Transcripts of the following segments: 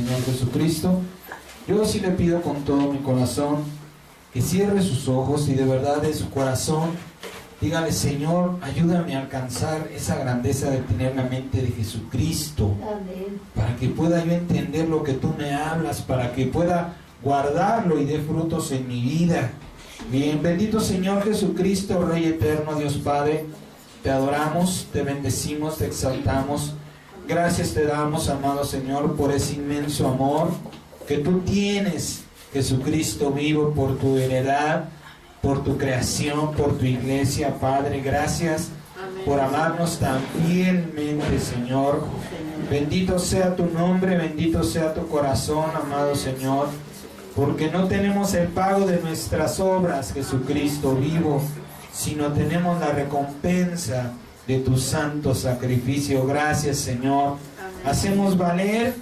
Señor Jesucristo, yo sí le pido con todo mi corazón que cierre sus ojos y de verdad de su corazón dígale: Señor, ayúdame a alcanzar esa grandeza de tener la mente de Jesucristo. Amén. Para que pueda yo entender lo que tú me hablas, para que pueda guardarlo y dé frutos en mi vida. Bien, bendito Señor Jesucristo, Rey eterno, Dios Padre, te adoramos, te bendecimos, te exaltamos. Gracias te damos, amado Señor, por ese inmenso amor que tú tienes, Jesucristo vivo, por tu heredad, por tu creación, por tu iglesia, Padre. Gracias por amarnos tan fielmente, Señor. Bendito sea tu nombre, bendito sea tu corazón, amado Señor, porque no tenemos el pago de nuestras obras, Jesucristo vivo, sino tenemos la recompensa de tu santo sacrificio. Gracias, Señor. Hacemos valer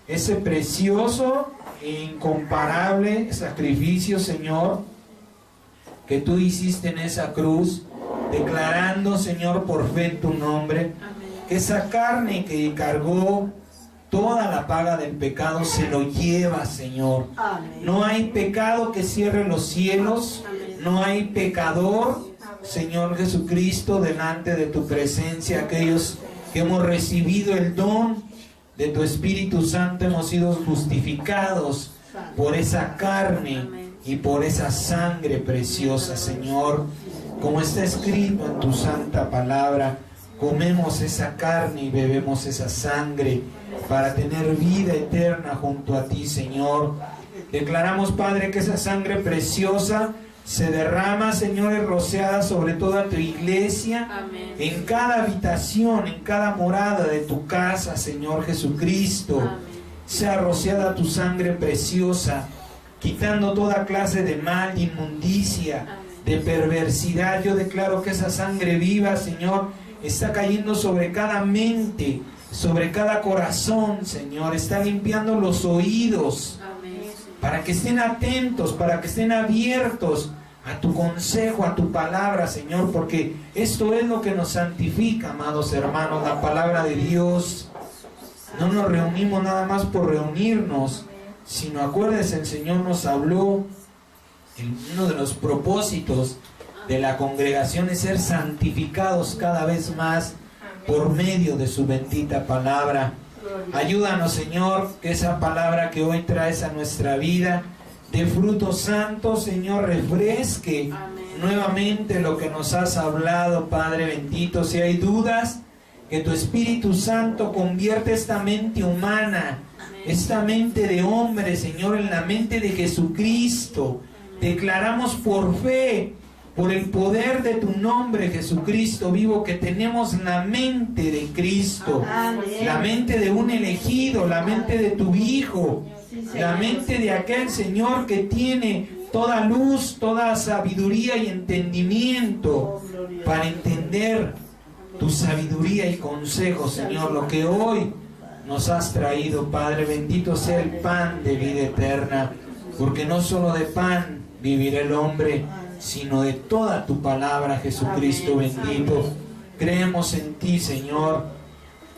ese precioso e incomparable sacrificio, Señor, que tú hiciste en esa cruz, declarando, Señor, por fe tu nombre. Amén. Que esa carne que cargó toda la paga del pecado se lo lleva, Señor. Amén. No hay pecado que cierre los cielos. Amén. No hay pecador, Señor Jesucristo, delante de tu presencia. Aquellos que hemos recibido el don de tu Espíritu Santo hemos sido justificados por esa carne y por esa sangre preciosa, Señor. Como está escrito en tu santa palabra, comemos esa carne y bebemos esa sangre para tener vida eterna junto a ti, Señor. Declaramos, Padre, que esa sangre preciosa se derrama, Señor, y rociada sobre toda tu iglesia. Amén. En cada habitación, en cada morada de tu casa, Señor Jesucristo. Amén. Sea rociada tu sangre preciosa, quitando toda clase de mal, de inmundicia, amén, de perversidad. Yo declaro que esa sangre viva, Señor, está cayendo sobre cada mente, sobre cada corazón, Señor. Está limpiando los oídos, amén, para que estén atentos, para que estén abiertos a tu consejo, a tu palabra, Señor, porque esto es lo que nos santifica, amados hermanos, la palabra de Dios. No nos reunimos nada más por reunirnos, sino, acuérdense, el Señor nos habló, uno de los propósitos de la congregación es ser santificados cada vez más por medio de su bendita palabra. Ayúdanos, Señor, que esa palabra que hoy traes a nuestra vida de frutos santos, Señor, refresque nuevamente lo que nos has hablado, Padre bendito. Si hay dudas, que tu Espíritu Santo convierte esta mente humana, esta mente de hombre, Señor, en la mente de Jesucristo. Declaramos por fe, por el poder de tu nombre, Jesucristo vivo, que tenemos la mente de Cristo, la mente de un elegido, la mente de tu Hijo, la mente de aquel, Señor, que tiene toda luz, toda sabiduría y entendimiento para entender tu sabiduría y consejo, Señor, lo que hoy nos has traído, Padre. Bendito sea el pan de vida eterna, porque no solo de pan vivirá el hombre, sino de toda tu palabra, Jesucristo bendito. Creemos en ti, Señor,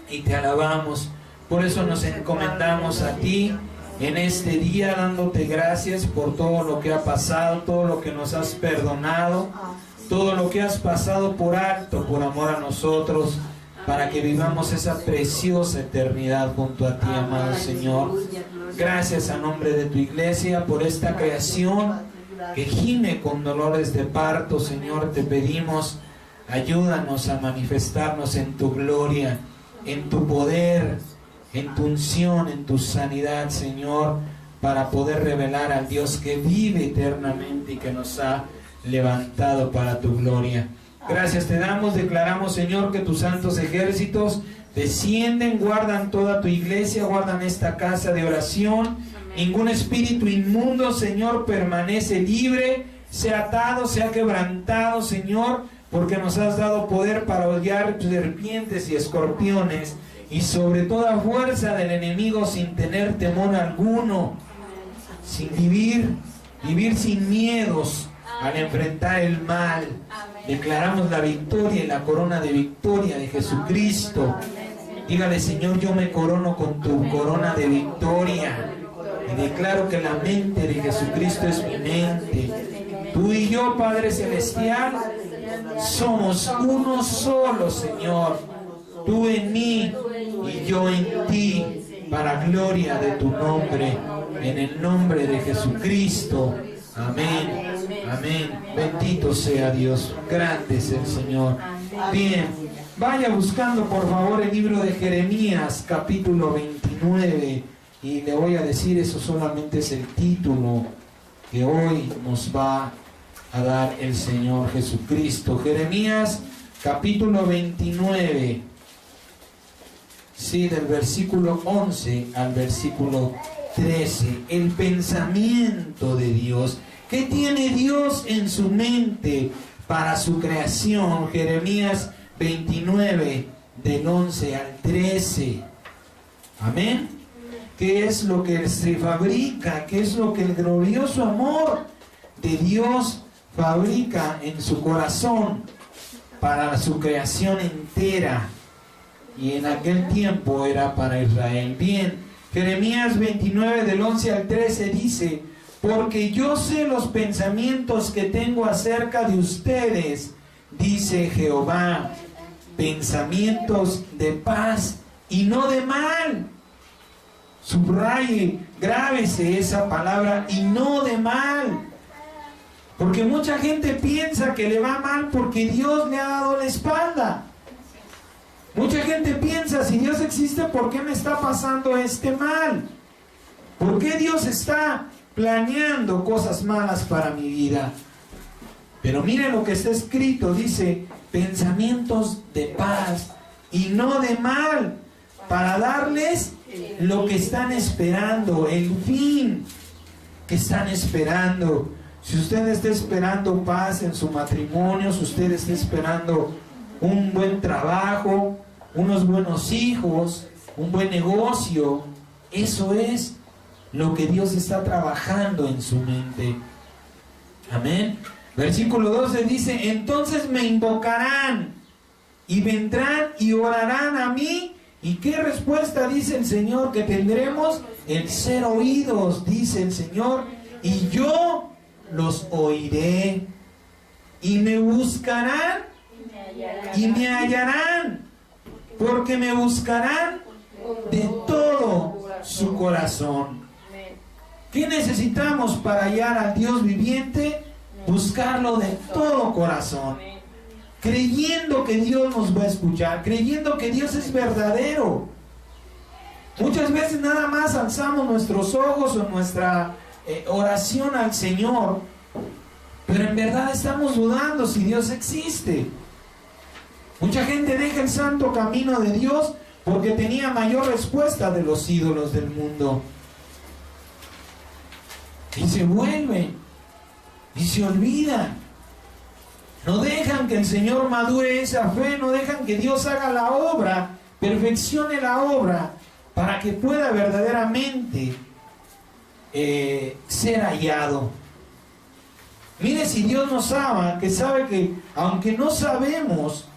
y te alabamos. Por eso nos encomendamos a ti en este día, dándote gracias por todo lo que ha pasado, todo lo que nos has perdonado, todo lo que has pasado por alto, por amor a nosotros, para que vivamos esa preciosa eternidad junto a ti, amado Señor. Gracias a nombre de tu iglesia por esta creación que gime con dolores de parto, Señor. Te pedimos, ayúdanos a manifestarnos en tu gloria, en tu poder, en tu unción, en tu sanidad, Señor, para poder revelar al Dios que vive eternamente y que nos ha levantado para tu gloria. Gracias te damos, declaramos, Señor, que tus santos ejércitos descienden, guardan toda tu iglesia, guardan esta casa de oración. Ningún espíritu inmundo, Señor, permanece libre, sea atado, sea quebrantado, Señor, porque nos has dado poder para hollar serpientes y escorpiones y sobre toda fuerza del enemigo, sin tener temor alguno, sin vivir sin miedos al enfrentar el mal. Declaramos la victoria y la corona de victoria de Jesucristo. Dígale, Señor, yo me corono con tu corona de victoria. Y declaro que la mente de Jesucristo es mi mente. Tú y yo, Padre Celestial, somos uno solo, Señor. Tú en mí y yo en ti, para gloria de tu nombre. En el nombre de Jesucristo. Amén. Amén. Bendito sea Dios. Grande es el Señor. Bien. Vaya buscando por favor el libro de Jeremías, capítulo 29. Y le voy a decir, eso solamente es el título que hoy nos va a dar el Señor Jesucristo. Jeremías, capítulo 29. Sí, del versículo 11 al versículo 13. El pensamiento de Dios. ¿Qué tiene Dios en su mente para su creación? Jeremías 29, del 11 al 13. Amén. ¿Qué es lo que se fabrica? ¿Qué es lo que el glorioso amor de Dios fabrica en su corazón para su creación entera? Y en aquel tiempo era para Israel. Bien, Jeremías 29, del 11 al 13 dice: porque yo sé los pensamientos que tengo acerca de ustedes, dice Jehová, pensamientos de paz y no de mal. Subraye, grábese esa palabra, y no de mal. Porque mucha gente piensa que le va mal porque Dios le ha dado la espalda. Mucha gente piensa, si Dios existe, ¿por qué me está pasando este mal? ¿Por qué Dios está planeando cosas malas para mi vida? Pero miren lo que está escrito, dice, pensamientos de paz y no de mal, para darles lo que están esperando, el fin que están esperando. Si usted está esperando paz en su matrimonio, si usted está esperando un buen trabajo, unos buenos hijos, un buen negocio, eso es lo que Dios está trabajando en su mente. Amén. Versículo 12 dice: entonces me invocarán y vendrán y orarán a mí. ¿Y qué respuesta dice el Señor que tendremos? El ser oídos, dice el Señor, y yo los oiré. Y me buscarán y me hallarán, porque me buscarán de todo su corazón. ¿Qué necesitamos para hallar al Dios viviente? Buscarlo de todo corazón, creyendo que Dios nos va a escuchar, creyendo que Dios es verdadero. Muchas veces nada más alzamos nuestros ojos o nuestra oración al Señor, pero en verdad estamos dudando si Dios existe. Mucha gente deja el santo camino de Dios porque tenía mayor respuesta de los ídolos del mundo. Y se vuelven y se olvidan. No dejan que el Señor madure esa fe, no dejan que Dios haga la obra, perfeccione la obra, para que pueda verdaderamente ser hallado. Mire, si Dios nos ama, que sabe que aunque no sabemos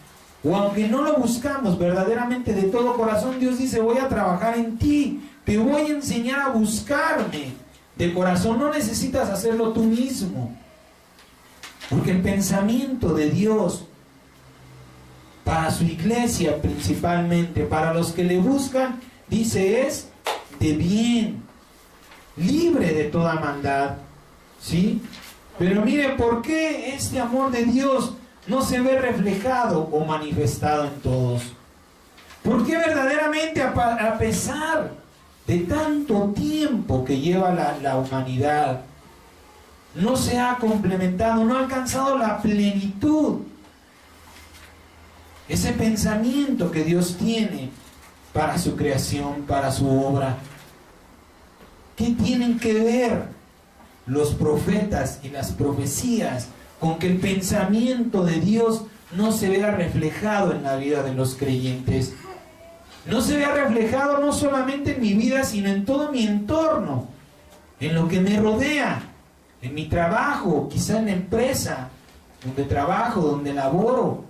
o aunque no lo buscamos verdaderamente de todo corazón, Dios dice: voy a trabajar en ti, te voy a enseñar a buscarme de corazón. No necesitas hacerlo tú mismo, porque el pensamiento de Dios para su iglesia, principalmente para los que le buscan, dice, es de bien, libre de toda maldad, ¿sí? Pero mire, ¿por qué este amor de Dios no se ve reflejado o manifestado en todos? ¿Por qué verdaderamente, a pesar de tanto tiempo que lleva la humanidad, no se ha complementado, no ha alcanzado la plenitud, ese pensamiento que Dios tiene para su creación, para su obra? ¿Qué tienen que ver los profetas y las profecías con que el pensamiento de Dios no se vea reflejado en la vida de los creyentes? No se vea reflejado no solamente en mi vida, sino en todo mi entorno, en lo que me rodea, en mi trabajo, quizá en la empresa donde trabajo, donde laboro.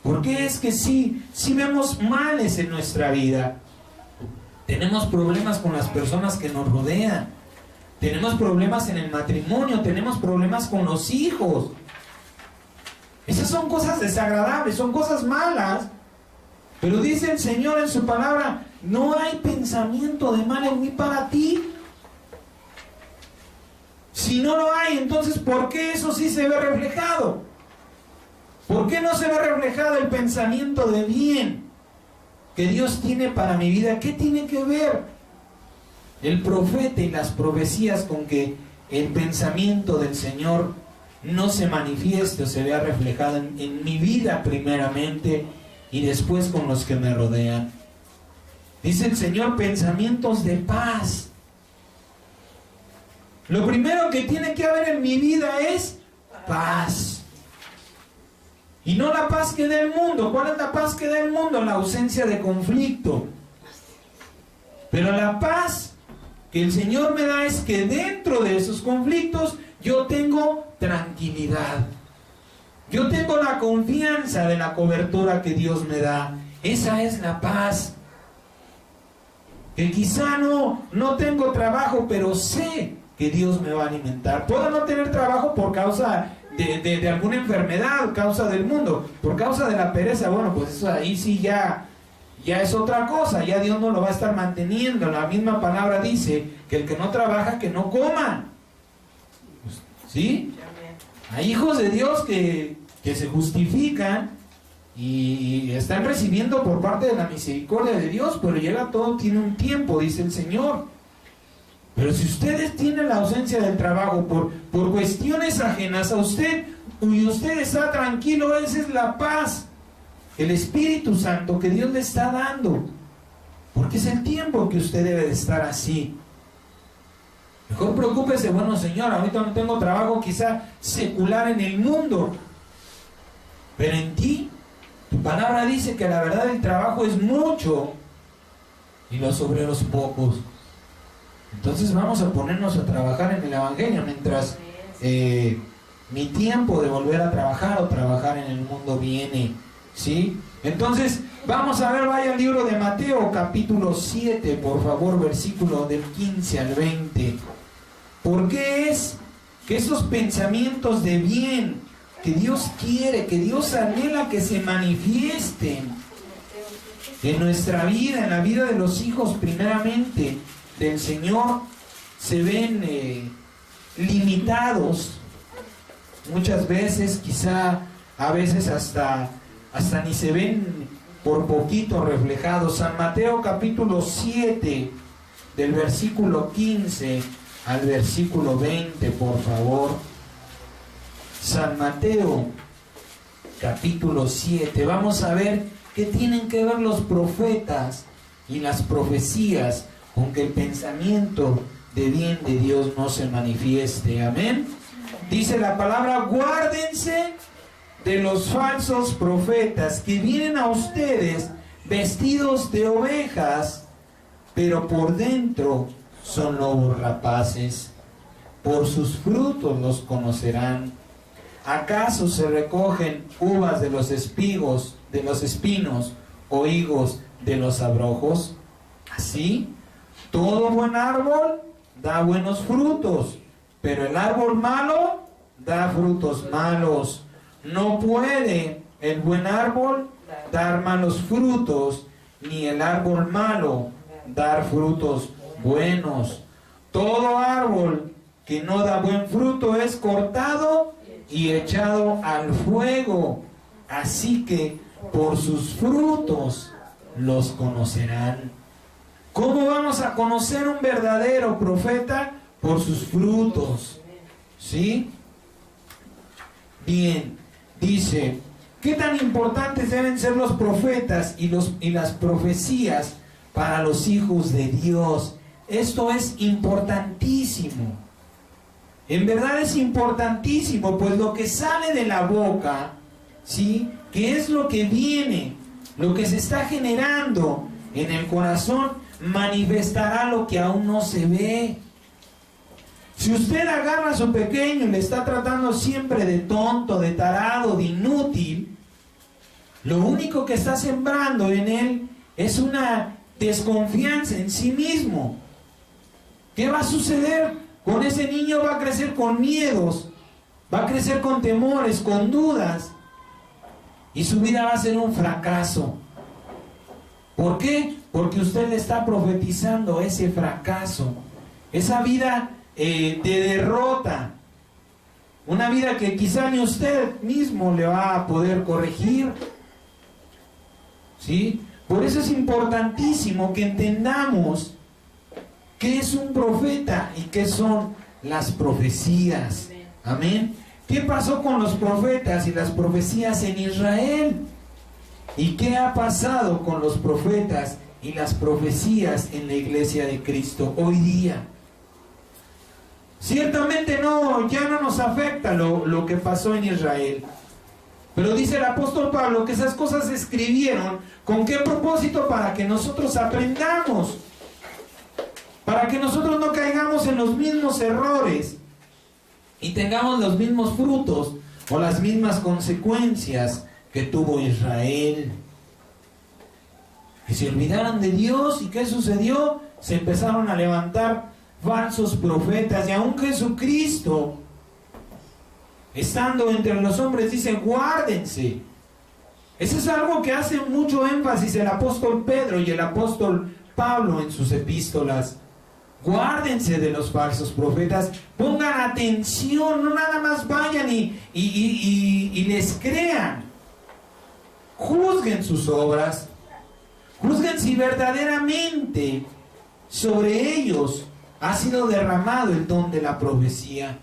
Porque es que sí vemos males en nuestra vida. Tenemos problemas con las personas que nos rodean. Tenemos problemas en el matrimonio, tenemos problemas con los hijos. Esas son cosas desagradables, son cosas malas. Pero dice el Señor en su palabra, no hay pensamiento de mal en mí para ti. Si no lo hay, entonces ¿por qué eso sí se ve reflejado? ¿Por qué no se ve reflejado el pensamiento de bien que Dios tiene para mi vida? ¿Qué tiene que ver el profeta y las profecías con que el pensamiento del Señor no se manifieste o se vea reflejado en mi vida primeramente y después con los que me rodean? Dice el Señor, pensamientos de paz. Lo primero que tiene que haber en mi vida es paz. Y no la paz que da el mundo. ¿Cuál es la paz que da el mundo? La ausencia de conflicto. Pero la paz que el Señor me da es que dentro de esos conflictos yo tengo tranquilidad. Yo tengo la confianza de la cobertura que Dios me da. Esa es la paz. Que quizá no tengo trabajo, pero sé que Dios me va a alimentar. Puedo no tener trabajo por causa de alguna enfermedad, causa del mundo, por causa de la pereza. Bueno, pues eso ahí sí ya es otra cosa. Ya Dios no lo va a estar manteniendo. La misma palabra dice que el que no trabaja, que no coma. ¿Sí? Hay hijos de Dios que se justifican y están recibiendo por parte de la misericordia de Dios, pero llega todo, tiene un tiempo, dice el Señor. Pero si ustedes tienen la ausencia del trabajo por cuestiones ajenas a usted, y usted está tranquilo, esa es la paz, el Espíritu Santo que Dios le está dando, porque es el tiempo que usted debe de estar así. Mejor preocúpese, bueno Señor, ahorita no tengo trabajo quizá secular en el mundo, pero en ti, tu palabra dice que la verdad el trabajo es mucho y los obreros pocos. Entonces vamos a ponernos a trabajar en el Evangelio mientras mi tiempo de volver a trabajar o trabajar en el mundo viene, ¿sí? Entonces vamos a ver, vaya al libro de Mateo capítulo 7, por favor, versículo del 15 al 20. ¿Por qué es que esos pensamientos de bien que Dios quiere, que Dios anhela que se manifiesten en nuestra vida, en la vida de los hijos primeramente del Señor, se ven limitados muchas veces, quizá a veces hasta ni se ven por poquito reflejados? San Mateo capítulo 7 del versículo 15 al versículo 20, por favor. San Mateo capítulo 7. Vamos a ver qué tienen que ver los profetas y las profecías con que el pensamiento de bien de Dios no se manifieste. Amén. Dice la palabra: guárdense de los falsos profetas que vienen a ustedes vestidos de ovejas, pero por dentro son lobos rapaces. Por sus frutos los conocerán. ¿Acaso se recogen uvas de los espinos, o higos de los abrojos? Así, todo buen árbol da buenos frutos, pero el árbol malo da frutos malos. No puede el buen árbol dar malos frutos, ni el árbol malo dar frutos buenos. Todo árbol que no da buen fruto es cortado y echado al fuego. Así que por sus frutos los conocerán. ¿Cómo vamos a conocer un verdadero profeta? Por sus frutos. ¿Sí? Bien, dice, ¿qué tan importantes deben ser los profetas y las profecías para los hijos de Dios? Esto es importantísimo. En verdad es importantísimo, pues lo que sale de la boca, ¿sí?, que es lo que viene, lo que se está generando en el corazón, manifestará lo que aún no se ve. Si usted agarra a su pequeño y le está tratando siempre de tonto, de tarado, de inútil, lo único que está sembrando en él es una desconfianza en sí mismo. ¿Qué va a suceder? Con ese niño va a crecer con miedos, va a crecer con temores, con dudas, y su vida va a ser un fracaso. ¿Por qué? Porque usted le está profetizando ese fracaso, esa vida de derrota, una vida que quizá ni usted mismo le va a poder corregir. ¿Sí? Por eso es importantísimo que entendamos qué es un profeta y qué son las profecías. Amén. ¿Qué pasó con los profetas y las profecías en Israel? ¿Y qué ha pasado con los profetas y las profecías en la iglesia de Cristo hoy día? Ciertamente ya no nos afecta lo que pasó en Israel. Pero dice el apóstol Pablo que esas cosas se escribieron. ¿Con qué propósito? Para que nosotros aprendamos. Para que nosotros no caigamos en los mismos errores y tengamos los mismos frutos o las mismas consecuencias que tuvo Israel. Y se olvidaron de Dios. ¿Y qué sucedió? Se empezaron a levantar falsos profetas. Y aún Jesucristo, estando entre los hombres, dice: guárdense. Eso es algo que hace mucho énfasis el apóstol Pedro y el apóstol Pablo en sus epístolas. Guárdense de los falsos profetas. Pongan atención, no nada más vayan y les crean. Juzguen sus obras. Juzguen si verdaderamente sobre ellos ha sido derramado el don de la profecía.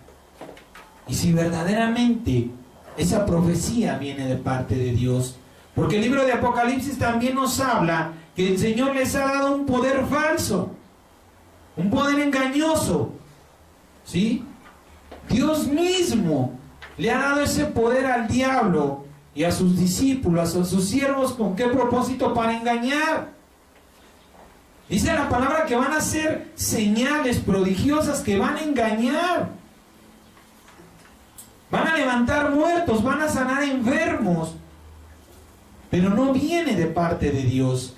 Y si verdaderamente esa profecía viene de parte de Dios. Porque el libro de Apocalipsis también nos habla que el Señor les ha dado un poder falso, un poder engañoso. ¿Sí? Dios mismo le ha dado ese poder al diablo y a sus discípulos, a sus siervos. ¿Con qué propósito? Para engañar. Dice la palabra que van a ser señales prodigiosas que van a engañar. Van a levantar muertos, van a sanar enfermos. Pero no viene de parte de Dios.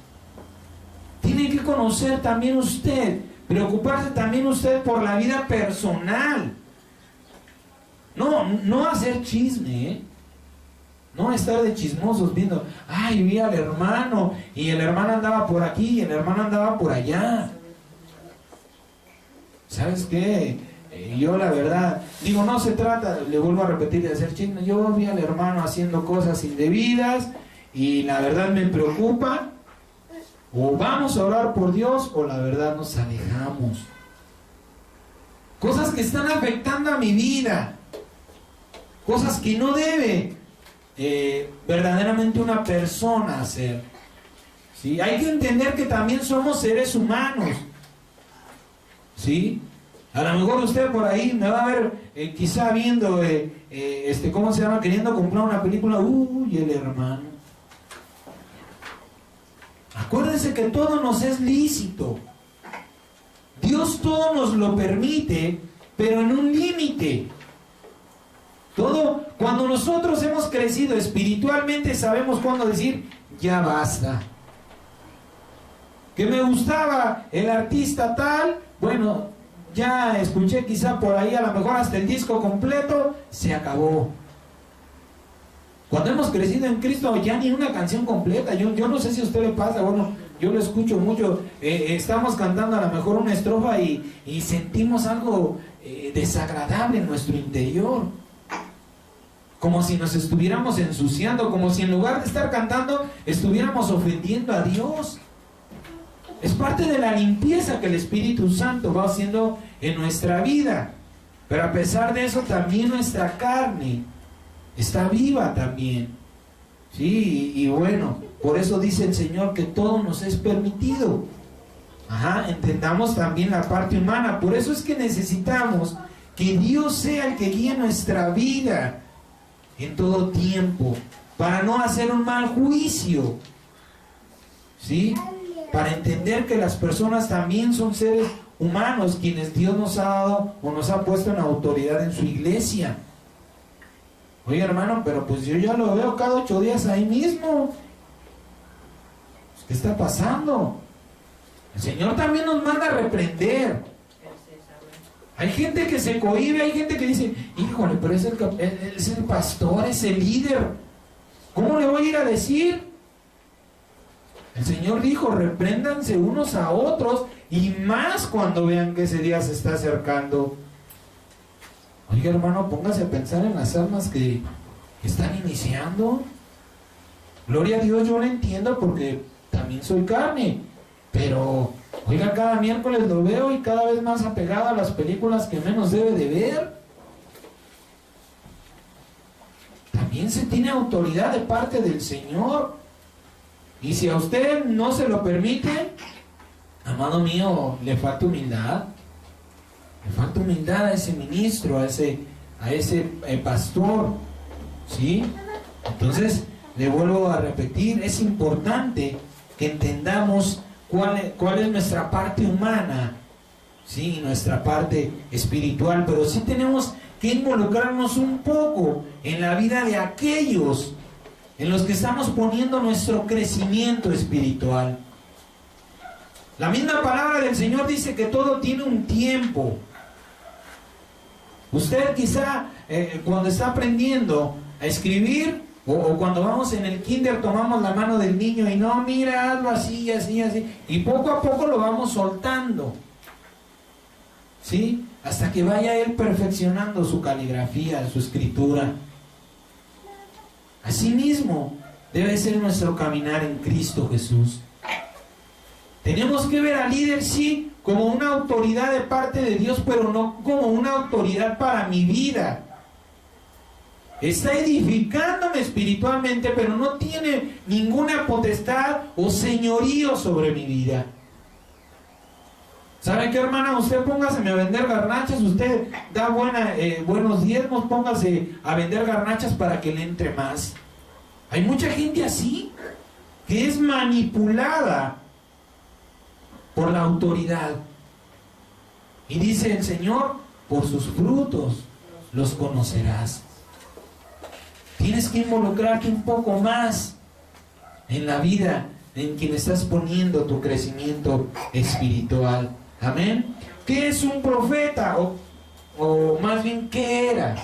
Tiene que conocer también usted, preocuparse también usted por la vida personal. No hacer chisme, ¿eh? No estar de chismosos viendo: ay, vi al hermano, y el hermano andaba por aquí, y el hermano andaba por allá. ¿Sabes qué? Yo la verdad, digo, no se trata, le vuelvo a repetir, de hacer chisme. Yo vi al hermano haciendo cosas indebidas, y la verdad me preocupa. O vamos a orar por Dios, o la verdad nos alejamos. Cosas que están afectando a mi vida. Cosas que no debe verdaderamente una persona hacer. ¿Sí? Hay que entender que también somos seres humanos. ¿Sí? A lo mejor usted por ahí me va a ver quizá viendo ¿cómo se llama? Queriendo comprar una película. Uy, el hermano. Acuérdense que todo nos es lícito. Dios todo nos lo permite, pero en un límite. Todo, cuando nosotros hemos crecido espiritualmente, sabemos cuándo decir: ya basta. Que me gustaba el artista tal, bueno, ya escuché quizá por ahí a lo mejor hasta el disco completo, se acabó. Cuando hemos crecido en Cristo, ya ni una canción completa. Yo no sé si a usted le pasa, bueno, yo lo escucho mucho. Estamos cantando a lo mejor una estrofa y sentimos algo desagradable en nuestro interior. Como si nos estuviéramos ensuciando, como si en lugar de estar cantando, estuviéramos ofendiendo a Dios. Es parte de la limpieza que el Espíritu Santo va haciendo en nuestra vida. Pero a pesar de eso, también nuestra carne está viva también. Sí, y bueno, por eso dice el Señor que todo nos es permitido. Entendamos también la parte humana. Por eso es que necesitamos que Dios sea el que guíe nuestra vida en todo tiempo, para no hacer un mal juicio. ¿Sí? Para entender que las personas también son seres humanos, quienes Dios nos ha dado o nos ha puesto en autoridad en su iglesia. Oye, hermano, pero pues yo ya lo veo cada 8 días ahí mismo. ¿Qué está pasando? El Señor también nos manda a reprender. Hay gente que se cohíbe, hay gente que dice, híjole, pero es el pastor, es el líder. ¿Cómo le voy a ir a decir? El Señor dijo, repréndanse unos a otros, y más cuando vean que ese día se está acercando. Oiga, hermano, póngase a pensar en las almas que están iniciando. Gloria a Dios, yo lo entiendo porque también soy carne. Pero, oiga, cada miércoles lo veo y cada vez más apegado a las películas que menos debe de ver. También se tiene autoridad de parte del Señor. Y si a usted no se lo permite, amado mío, le falta humildad. Le falta humildad a ese ministro, a ese pastor. ¿Sí? Entonces, le vuelvo a repetir, es importante que entendamos cuál es nuestra parte humana, ¿sí? Nuestra parte espiritual, pero sí tenemos que involucrarnos un poco en la vida de aquellos en los que estamos poniendo nuestro crecimiento espiritual. La misma palabra del Señor dice que todo tiene un tiempo. Usted quizá cuando está aprendiendo a escribir, o cuando vamos en el kinder tomamos la mano del niño y no, mira, hazlo así, así, así, y poco a poco lo vamos soltando, ¿sí? Hasta que vaya él perfeccionando su caligrafía, su escritura. Asimismo debe ser nuestro caminar en Cristo Jesús. Tenemos que ver al líder, sí, como una autoridad de parte de Dios, pero no como una autoridad para mi vida. Está edificándome espiritualmente, pero no tiene ninguna potestad o señorío sobre mi vida. ¿Sabe qué, hermana? Usted póngase a vender garnachas, usted da buenos diezmos, póngase a vender garnachas para que le entre más. Hay mucha gente así, que es manipulada por la autoridad. Y dice el Señor, por sus frutos los conocerás. Tienes que involucrarte un poco más en la vida en quien estás poniendo tu crecimiento espiritual. Amén. ¿Qué es un profeta? O más bien, ¿qué era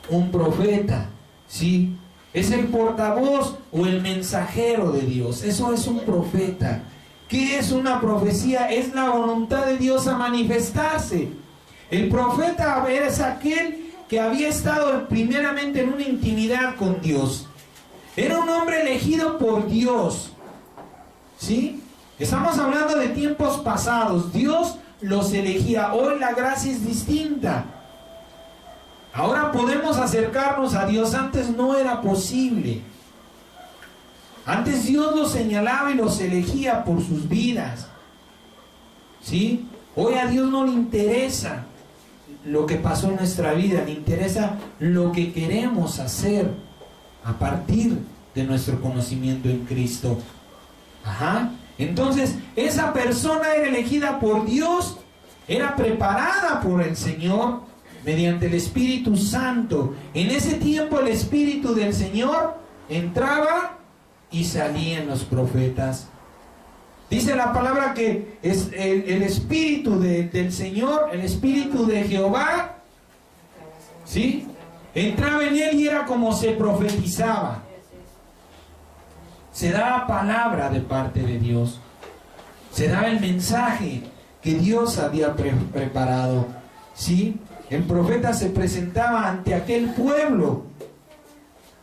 un profeta? ¿Sí? Es el portavoz o el mensajero de Dios. Eso es un profeta. ¿Qué es una profecía? Es la voluntad de Dios a manifestarse. El profeta es aquel que había estado primeramente en una intimidad con Dios. Era un hombre elegido por Dios. ¿Sí? Estamos hablando de tiempos pasados. Dios los elegía. Hoy la gracia es distinta. Ahora podemos acercarnos a Dios. Antes no era posible. Antes Dios los señalaba y los elegía por sus vidas. ¿Sí? Hoy a Dios no le interesa lo que pasó en nuestra vida, le interesa lo que queremos hacer a partir de nuestro conocimiento en Cristo. Ajá. Entonces, esa persona era elegida por Dios, era preparada por el Señor mediante el Espíritu Santo. En ese tiempo el Espíritu del Señor entraba y salían los profetas. Dice la palabra que es el Espíritu del Señor, el Espíritu de Jehová, ¿sí? Entraba en él y era como se profetizaba. Se daba palabra de parte de Dios. Se daba el mensaje que Dios había preparado, ¿sí? El profeta se presentaba ante aquel pueblo,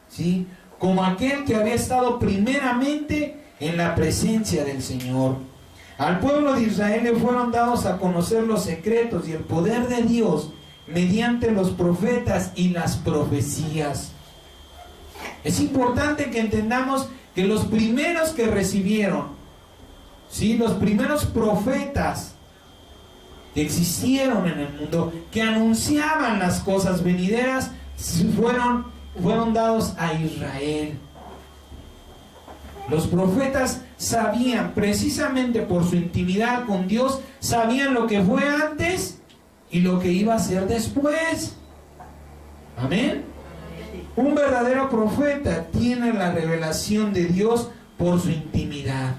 ¿sí? Como aquel que había estado primeramente en la presencia del Señor. Al pueblo de Israel le fueron dados a conocer los secretos y el poder de Dios mediante los profetas y las profecías. Es importante que entendamos que los primeros que recibieron, ¿sí? Los primeros profetas que existieron en el mundo, que anunciaban las cosas venideras, fueron dados a Israel. Los profetas sabían, precisamente por su intimidad con Dios, sabían lo que fue antes y lo que iba a ser después. Amén. Un verdadero profeta tiene la revelación de Dios por su intimidad.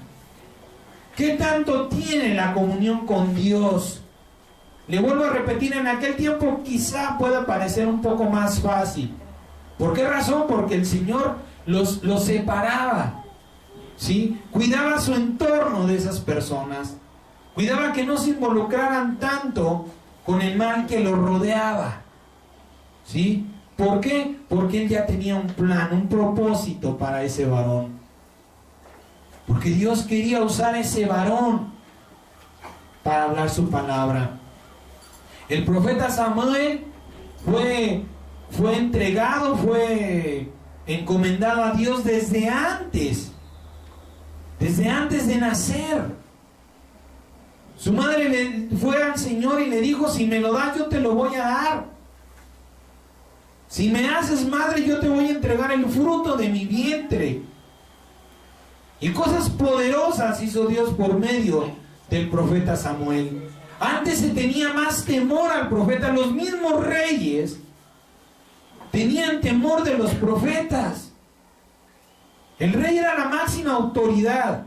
¿Qué tanto tiene la comunión con Dios? Le vuelvo a repetir, en aquel tiempo quizá pueda parecer un poco más fácil. ¿Por qué razón? Porque el Señor los separaba, ¿sí? Cuidaba su entorno de esas personas. Cuidaba que no se involucraran tanto con el mal que los rodeaba, ¿sí? ¿Por qué? Porque Él ya tenía un plan, un propósito para ese varón. Porque Dios quería usar ese varón para hablar su palabra. El profeta Samuel fue entregado, fue encomendado a Dios desde antes de nacer. Su madre le fue al Señor y le dijo: si me lo das, yo te lo voy a dar. Si me haces madre, yo te voy a entregar el fruto de mi vientre. Y cosas poderosas hizo Dios por medio del profeta Samuel. Antes se tenía más temor al profeta. Los mismos reyes tenían temor de los profetas. El rey era la máxima autoridad,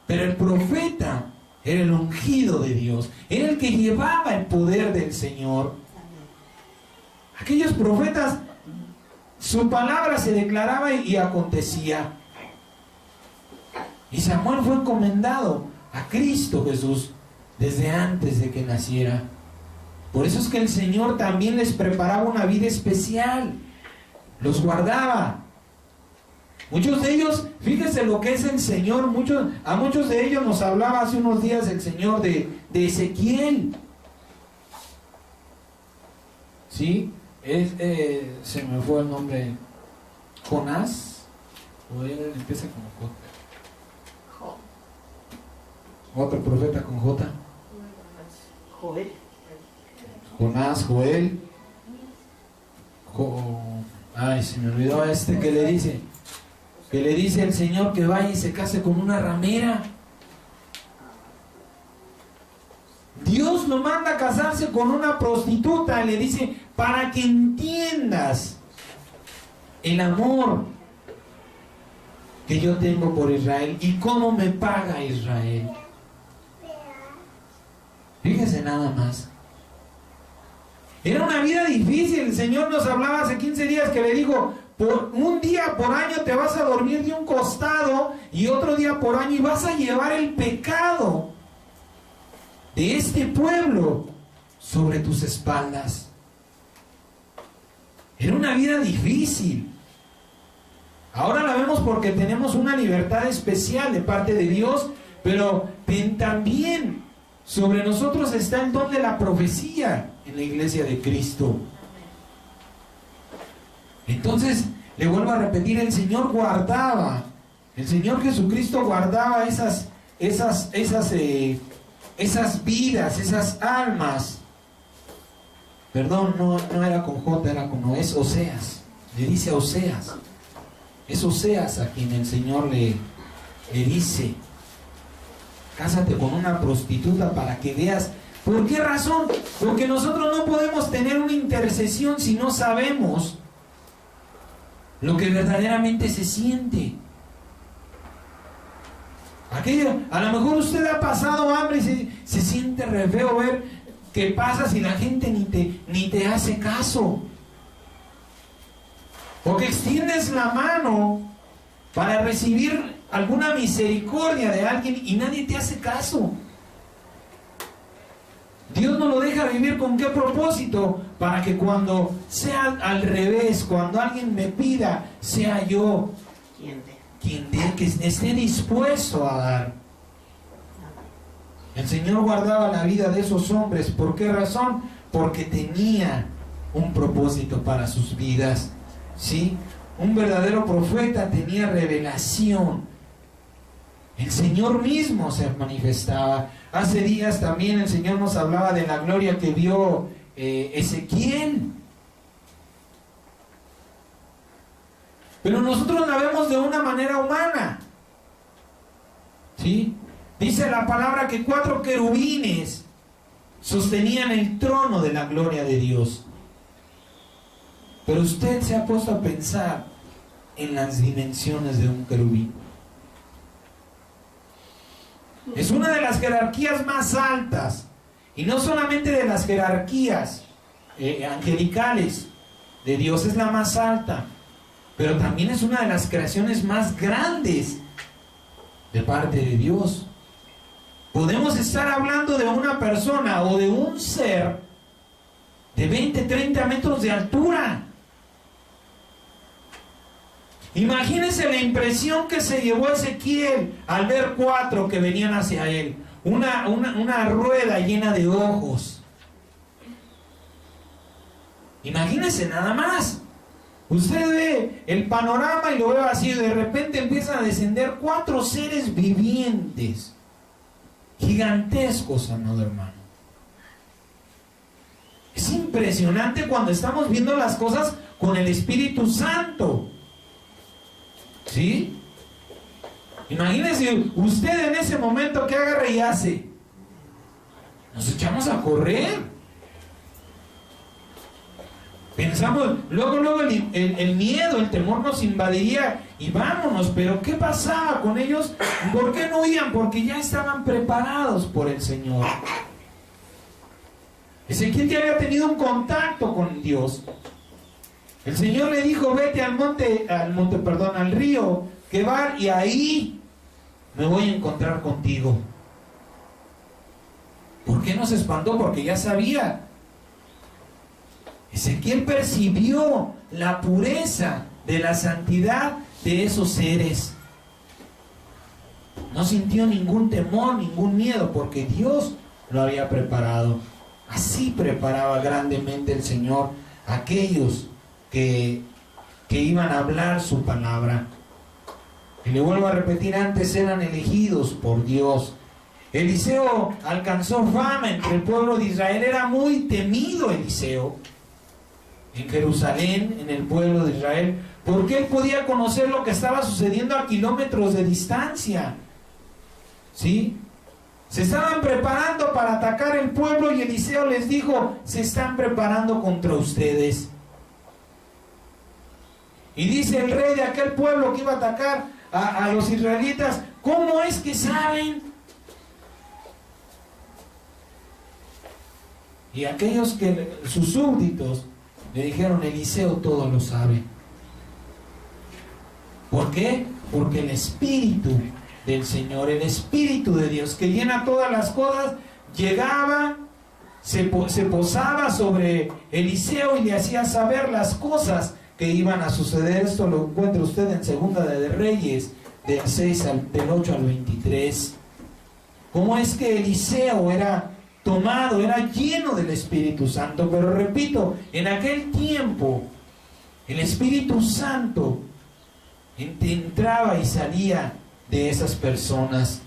pero el profeta era el ungido de Dios, era el que llevaba el poder del Señor. Aquellos profetas, su palabra se declaraba y acontecía. Y Samuel fue encomendado a Cristo Jesús desde antes de que naciera. Por eso es que el Señor también les preparaba una vida especial, los guardaba. Muchos de ellos, fíjense lo que es el Señor, a muchos de ellos nos hablaba hace unos días el Señor de Ezequiel. ¿Sí? Se me fue el nombre. ¿Jonás? ¿O él empieza con J? Otro profeta con J. Joel. Jonás, Joel. Ay, se me olvidó que le dice. Que le dice al Señor que vaya y se case con una ramera. Dios lo manda a casarse con una prostituta. Le dice: para que entiendas el amor que yo tengo por Israel y cómo me paga Israel. Fíjese nada más. Era una vida difícil. El Señor nos hablaba hace 15 días que le dijo: por un día por año te vas a dormir de un costado y otro día por año, y vas a llevar el pecado de este pueblo sobre tus espaldas. Era una vida difícil. Ahora la vemos porque tenemos una libertad especial de parte de Dios, pero también sobre nosotros está el don de la profecía en la iglesia de Cristo. Entonces, le vuelvo a repetir, el Señor Jesucristo guardaba esas vidas, esas almas. Perdón, no era con J, era con O, es Oseas. Le dice a Oseas. Es Oseas a quien el Señor le dice: cásate con una prostituta para que veas. ¿Por qué razón? Porque nosotros no podemos tener una intercesión si no sabemos lo que verdaderamente se siente. A lo mejor usted ha pasado hambre y se siente re feo ver qué pasa si la gente ni te hace caso. O que extiendes la mano para recibir alguna misericordia de alguien y nadie te hace caso. Dios nos lo deja vivir ¿con qué propósito? Para que cuando sea al revés, cuando alguien me pida, sea yo quien dé, que esté dispuesto a dar. El Señor guardaba la vida de esos hombres. ¿Por qué razón? Porque tenía un propósito para sus vidas. ¿Sí? Un verdadero profeta tenía revelación. El Señor mismo se manifestaba. Hace días también el Señor nos hablaba de la gloria que vio Ezequiel. Pero nosotros la vemos de una manera humana. ¿Sí? Dice la palabra que 4 querubines sostenían el trono de la gloria de Dios. Pero usted se ha puesto a pensar en las dimensiones de un querubín. Es una de las jerarquías más altas, y no solamente de las jerarquías angelicales de Dios, es la más alta, pero también es una de las creaciones más grandes de parte de Dios. Podemos estar hablando de una persona o de un ser de 20, 30 metros de altura. Imagínense la impresión que se llevó Ezequiel al ver 4 que venían hacia él. Una rueda llena de ojos. Imagínense nada más. Usted ve el panorama y lo ve vacío. De repente empiezan a descender 4 seres vivientes. Gigantescos, amado hermano. Es impresionante cuando estamos viendo las cosas con el Espíritu Santo. ¿Sí? Imagínese usted en ese momento que agarra y hace. Nos echamos a correr. Pensamos, luego el miedo, el temor nos invadiría y vámonos. Pero ¿qué pasaba con ellos? ¿Por qué no huían? Porque ya estaban preparados por el Señor. Ezequiel ya había tenido un contacto con Dios. El Señor le dijo, vete al río Quebar, y ahí me voy a encontrar contigo. ¿Por qué no se espantó? Porque ya sabía. Ezequiel percibió la pureza de la santidad de esos seres. No sintió ningún temor, ningún miedo, porque Dios lo había preparado. Así preparaba grandemente el Señor a aquellos que iban a hablar su palabra. Y le vuelvo a repetir, antes eran elegidos por Dios. Eliseo alcanzó fama entre el pueblo de Israel, era muy temido Eliseo en Jerusalén, en el pueblo de Israel, porque él podía conocer lo que estaba sucediendo a kilómetros de distancia. ¿Sí? Se estaban preparando para atacar el pueblo y Eliseo les dijo, se están preparando contra ustedes. Y dice el rey de aquel pueblo que iba a atacar a los israelitas, ¿cómo es que saben? Y aquellos que sus súbditos le dijeron, Eliseo todo lo sabe. ¿Por qué? Porque el Espíritu del Señor, el Espíritu de Dios que llena todas las cosas, llegaba, se posaba sobre Eliseo y le hacía saber las cosas que iban a suceder. Esto lo encuentra usted en Segunda de Reyes, del 8 al 23. ¿Cómo es que Eliseo era tomado, era lleno del Espíritu Santo? Pero repito, en aquel tiempo el Espíritu Santo entraba y salía de esas personas,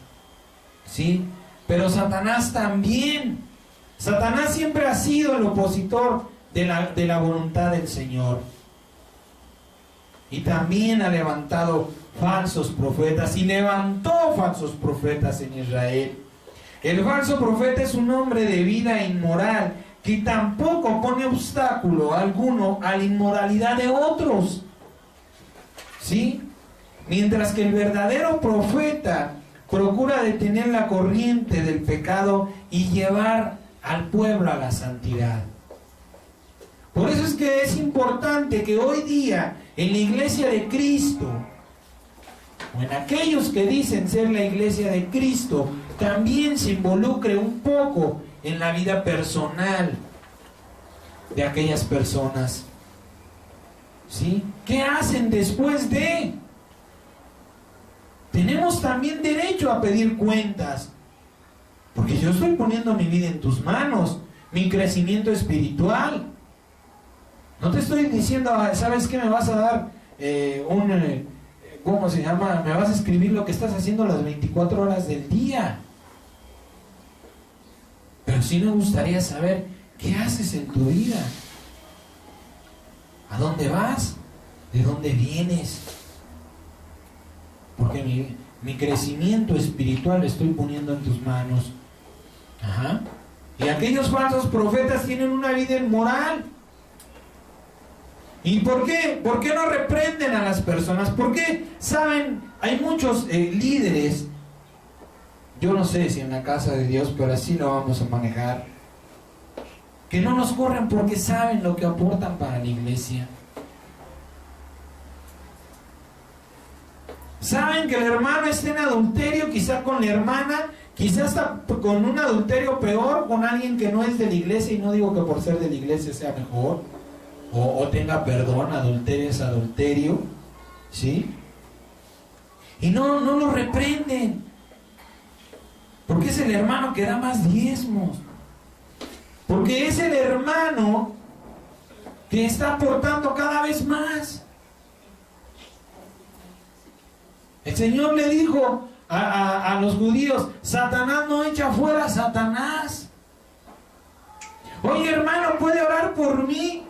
¿sí? Pero Satanás también. Satanás siempre ha sido el opositor de la voluntad del Señor. Y también ha levantado falsos profetas, y levantó falsos profetas en Israel. El falso profeta es un hombre de vida inmoral que tampoco pone obstáculo alguno a la inmoralidad de otros, ¿sí? Mientras que el verdadero profeta procura detener la corriente del pecado y llevar al pueblo a la santidad. Por eso es que es importante que hoy día en la iglesia de Cristo, o en aquellos que dicen ser la iglesia de Cristo, también se involucre un poco en la vida personal de aquellas personas. ¿Sí? ¿Qué hacen después de? Tenemos también derecho a pedir cuentas, porque yo estoy poniendo mi vida en tus manos, mi crecimiento espiritual. No te estoy diciendo, ¿sabes qué? Me vas a dar ¿cómo se llama? Me vas a escribir lo que estás haciendo las 24 horas del día. Pero sí me gustaría saber qué haces en tu vida. ¿A dónde vas? ¿De dónde vienes? Porque mi crecimiento espiritual lo estoy poniendo en tus manos. Ajá. Y aquellos falsos profetas tienen una vida inmoral. ¿Y por qué? ¿Por qué no reprenden a las personas? ¿Por qué? Saben, hay muchos líderes, yo no sé si en la casa de Dios, pero así lo vamos a manejar, que no nos corren porque saben lo que aportan para la iglesia. Saben que el hermano está en adulterio, quizá con la hermana, quizá está con un adulterio peor, con alguien que no es de la iglesia, y no digo que por ser de la iglesia sea mejor, o tenga perdón, adulterio es adulterio, ¿sí? Y no lo reprenden, porque es el hermano que da más diezmos, porque es el hermano que está aportando cada vez más. El Señor le dijo a los judíos: Satanás no echa fuera a Satanás. Oye, hermano, ¿puede orar por mí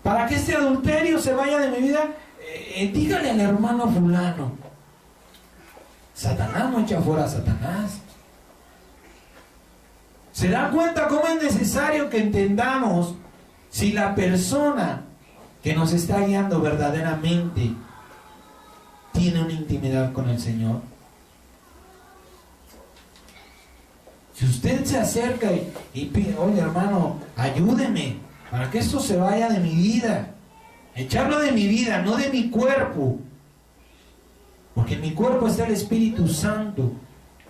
para que este adulterio se vaya de mi vida? Dígale al hermano fulano. Satanás no echa fuera a Satanás. ¿Se da cuenta cómo es necesario que entendamos si la persona que nos está guiando verdaderamente tiene una intimidad con el Señor? Si usted se acerca y pide: oye, hermano, ayúdeme para que esto se vaya de mi vida, echarlo de mi vida, no de mi cuerpo, porque en mi cuerpo está el Espíritu Santo,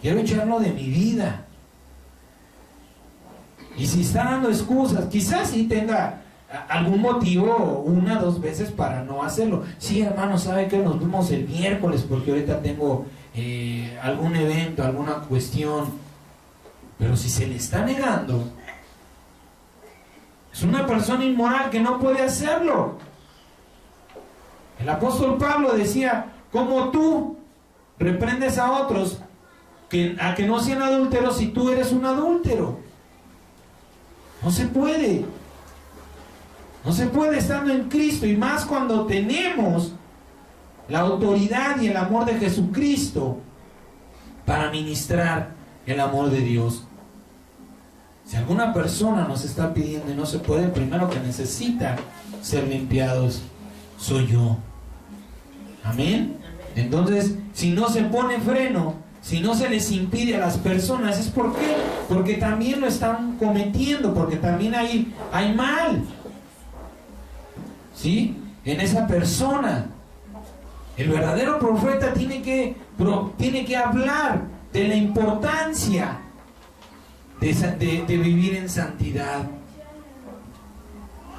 quiero echarlo de mi vida. Y si está dando excusas, quizás sí tenga algún motivo, 1 o 2 veces para no hacerlo. Sí, hermano, ¿sabe que nos vemos el miércoles? Porque ahorita tengo algún evento, alguna cuestión. Pero si se le está negando, es una persona inmoral que no puede hacerlo. El apóstol Pablo decía: como tú reprendes a otros a que no sean adúlteros si tú eres un adúltero. No se puede. No se puede estando en Cristo, y más cuando tenemos la autoridad y el amor de Jesucristo para ministrar el amor de Dios. Si alguna persona nos está pidiendo y no se puede, el primero que necesita ser limpiados soy yo. Amén. Entonces, si no se pone freno, si no se les impide a las personas, es porque también lo están cometiendo, porque también hay mal, ¿sí?, en esa persona. El verdadero profeta tiene que hablar de la importancia de vivir en santidad.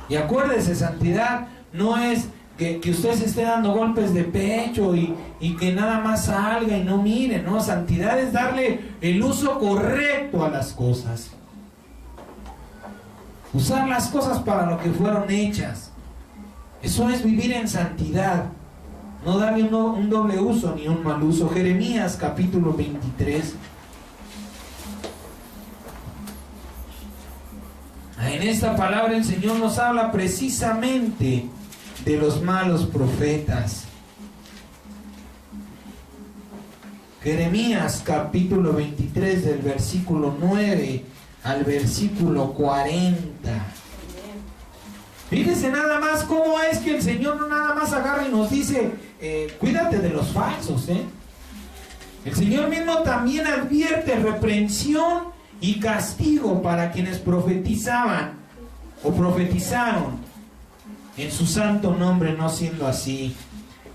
Y acuérdese, santidad no es que usted se esté dando golpes de pecho y que nada más salga y no mire, no. Santidad es darle el uso correcto a las cosas, usar las cosas para lo que fueron hechas. Eso es vivir en santidad, no darle un doble uso ni un mal uso. Jeremías capítulo 23. En esta palabra el Señor nos habla precisamente de los malos profetas. Jeremías capítulo 23, del versículo 9 al versículo 40. Fíjense nada más cómo es que el Señor no nada más agarra y nos dice: cuídate de los falsos, El Señor mismo también advierte reprensión y castigo para quienes profetizaban o profetizaron en su santo nombre, no siendo así.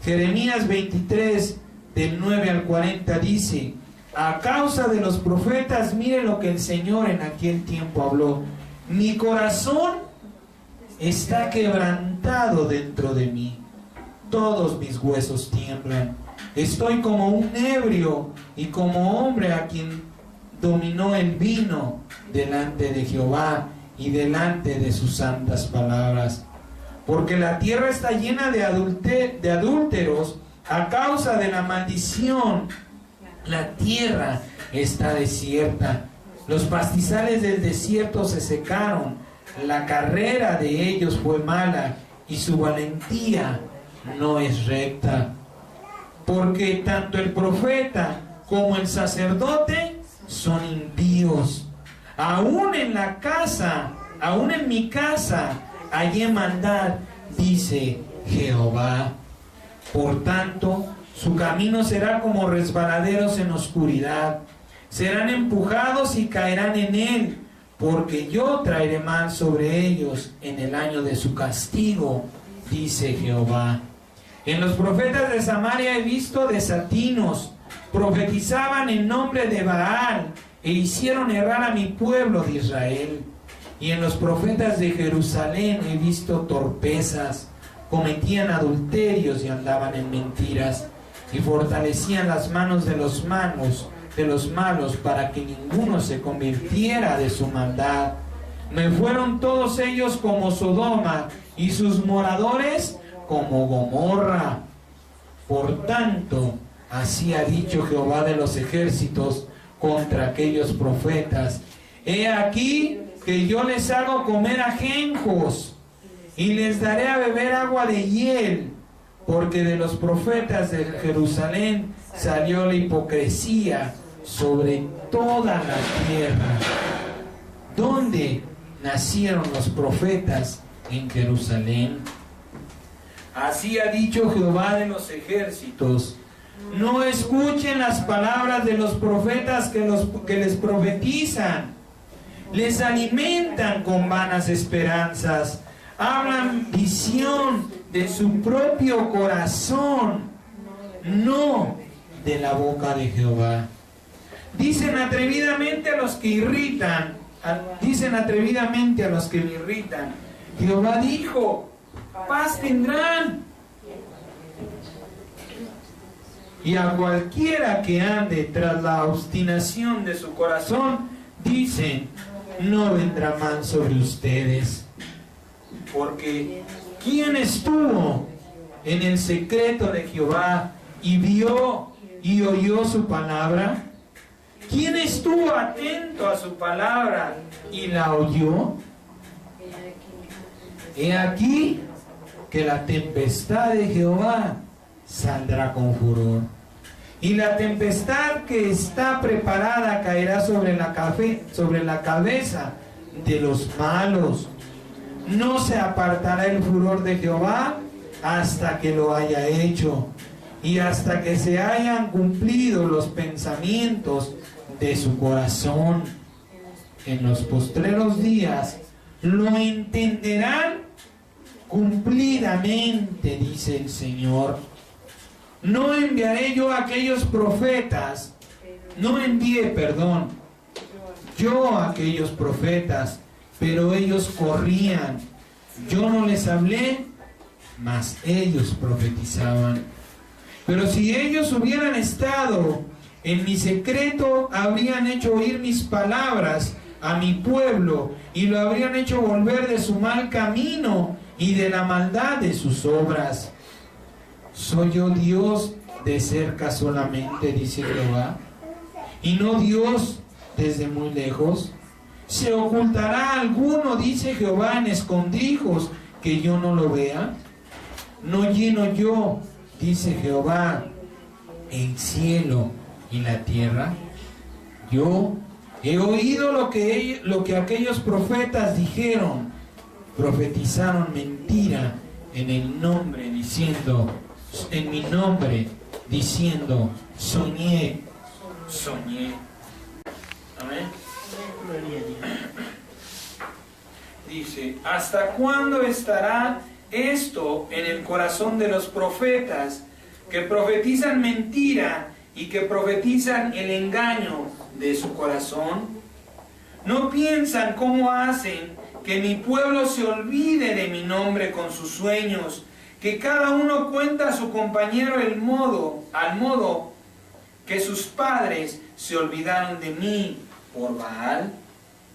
Jeremías 23, del 9 al 40 dice: a causa de los profetas, mire lo que el Señor en aquel tiempo habló. Mi corazón está quebrantado dentro de mí, todos mis huesos tiemblan. Estoy como un ebrio y como hombre a quien dominó el vino delante de Jehová y delante de sus santas palabras. Porque la tierra está llena de adúlteros a causa de la maldición. La tierra está desierta. Los pastizales del desierto se secaron. La carrera de ellos fue mala y su valentía no es recta. Porque tanto el profeta como el sacerdote son impíos. Aún en mi casa hallé maldad, dice Jehová. Por tanto, su camino será como resbaladeros en oscuridad. Serán empujados y caerán en él, porque yo traeré mal sobre ellos en el año de su castigo, dice Jehová. En los profetas de Samaria he visto desatinos, profetizaban en nombre de Baal e hicieron errar a mi pueblo de Israel. Y en los profetas de Jerusalén he visto torpezas, cometían adulterios y andaban en mentiras, y fortalecían las manos de los malos para que ninguno se convirtiera de su maldad. Me fueron todos ellos como Sodoma y sus moradores como Gomorra. Por tanto, así ha dicho Jehová de los ejércitos contra aquellos profetas: he aquí que yo les hago comer ajenjos y les daré a beber agua de hiel, porque de los profetas de Jerusalén salió la hipocresía sobre toda la tierra. ¿Dónde nacieron los profetas? En Jerusalén. Así ha dicho Jehová de los ejércitos: no escuchen las palabras de los profetas que les profetizan. Les alimentan con vanas esperanzas. Hablan visión de su propio corazón, no de la boca de Jehová. Dicen atrevidamente a los que irritan, me irritan: Jehová dijo, paz tendrán. Y a cualquiera que ande tras la obstinación de su corazón, dicen, no vendrá mal sobre ustedes. Porque ¿quién estuvo en el secreto de Jehová y vio y oyó su palabra? ¿Quién estuvo atento a su palabra y la oyó? He aquí que la tempestad de Jehová saldrá con furor, y la tempestad que está preparada caerá sobre la cabeza de los malos. No se apartará el furor de Jehová hasta que lo haya hecho, y hasta que se hayan cumplido los pensamientos de su corazón. En los postreros días lo entenderán cumplidamente, dice el Señor. No enviaré yo a aquellos profetas, yo a aquellos profetas, pero ellos corrían. Yo no les hablé, mas ellos profetizaban. Pero si ellos hubieran estado en mi secreto, habrían hecho oír mis palabras a mi pueblo, y lo habrían hecho volver de su mal camino y de la maldad de sus obras. ¿Soy yo Dios de cerca solamente?, dice Jehová, y no Dios desde muy lejos. ¿Se ocultará alguno, dice Jehová, en escondrijos, que yo no lo vea? ¿No lleno yo, dice Jehová, el cielo y la tierra? Yo he oído lo que aquellos profetas dijeron. Profetizaron mentira en mi nombre, diciendo, soñé. Amén. Dice, ¿hasta cuándo estará esto en el corazón de los profetas, que profetizan mentira y que profetizan el engaño de su corazón? ¿No piensan cómo hacen que mi pueblo se olvide de mi nombre con sus sueños, que cada uno cuenta a su compañero al modo que sus padres se olvidaron de mí por Baal?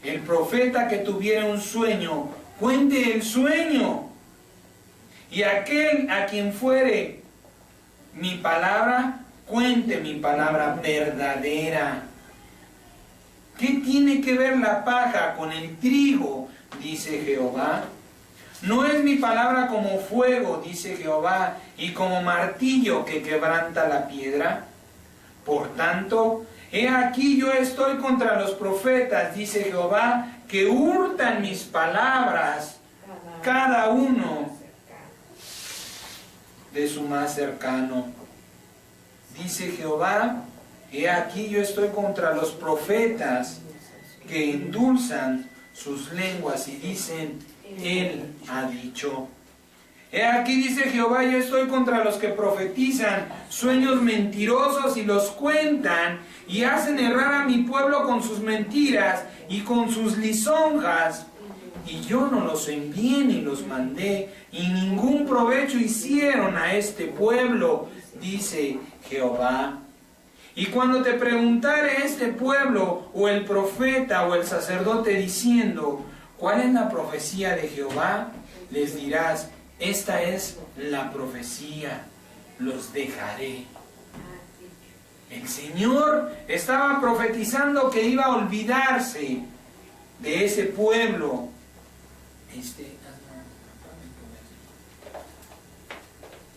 El profeta que tuviera un sueño, cuente el sueño, y aquel a quien fuere mi palabra, cuente mi palabra verdadera. ¿Qué tiene que ver la paja con el trigo?, dice Jehová. ¿No es mi palabra como fuego, dice Jehová, y como martillo que quebranta la piedra? Por tanto, he aquí yo estoy contra los profetas, dice Jehová, que hurtan mis palabras, cada uno de su más cercano. Dice Jehová: he aquí yo estoy contra los profetas que endulzan sus lenguas y dicen, Él ha dicho. He aquí, dice Jehová, yo estoy contra los que profetizan sueños mentirosos y los cuentan y hacen errar a mi pueblo con sus mentiras y con sus lisonjas. Y yo no los envié ni los mandé, y ningún provecho hicieron a este pueblo, dice Jehová. Y cuando te preguntare este pueblo, o el profeta, o el sacerdote, diciendo, ¿cuál es la profecía de Jehová? Les dirás, esta es la profecía, los dejaré. El Señor estaba profetizando que iba a olvidarse de ese pueblo.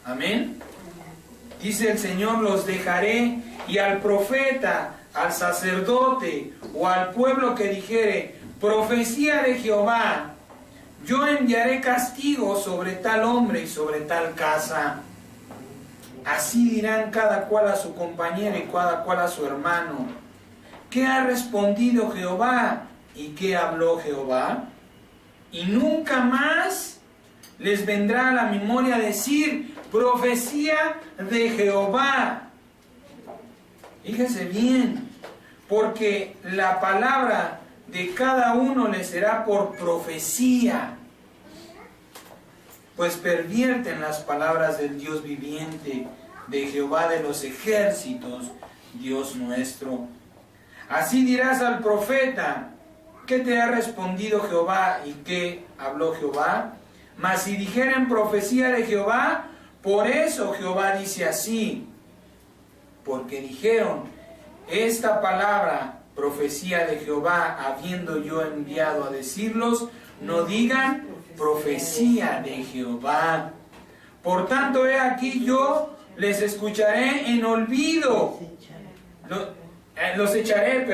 Amén. Dice el Señor, los dejaré, y al profeta, al sacerdote o al pueblo que dijere, profecía de Jehová, yo enviaré castigo sobre tal hombre y sobre tal casa. Así dirán cada cual a su compañero y cada cual a su hermano. ¿Qué ha respondido Jehová? ¿Y qué habló Jehová? Y nunca más les vendrá a la memoria decir, profecía de Jehová. Fíjense bien, porque la palabra de cada uno le será por profecía, pues pervierten las palabras del Dios viviente, de Jehová de los ejércitos, Dios nuestro. Así dirás al profeta, ¿qué te ha respondido Jehová y qué habló Jehová? Mas si dijeren profecía de Jehová, por eso Jehová dice así, porque dijeron, esta palabra, profecía de Jehová, habiendo yo enviado a decirlos, no digan profecía de Jehová. Por tanto, he aquí yo les escucharé en olvido. Los echaré,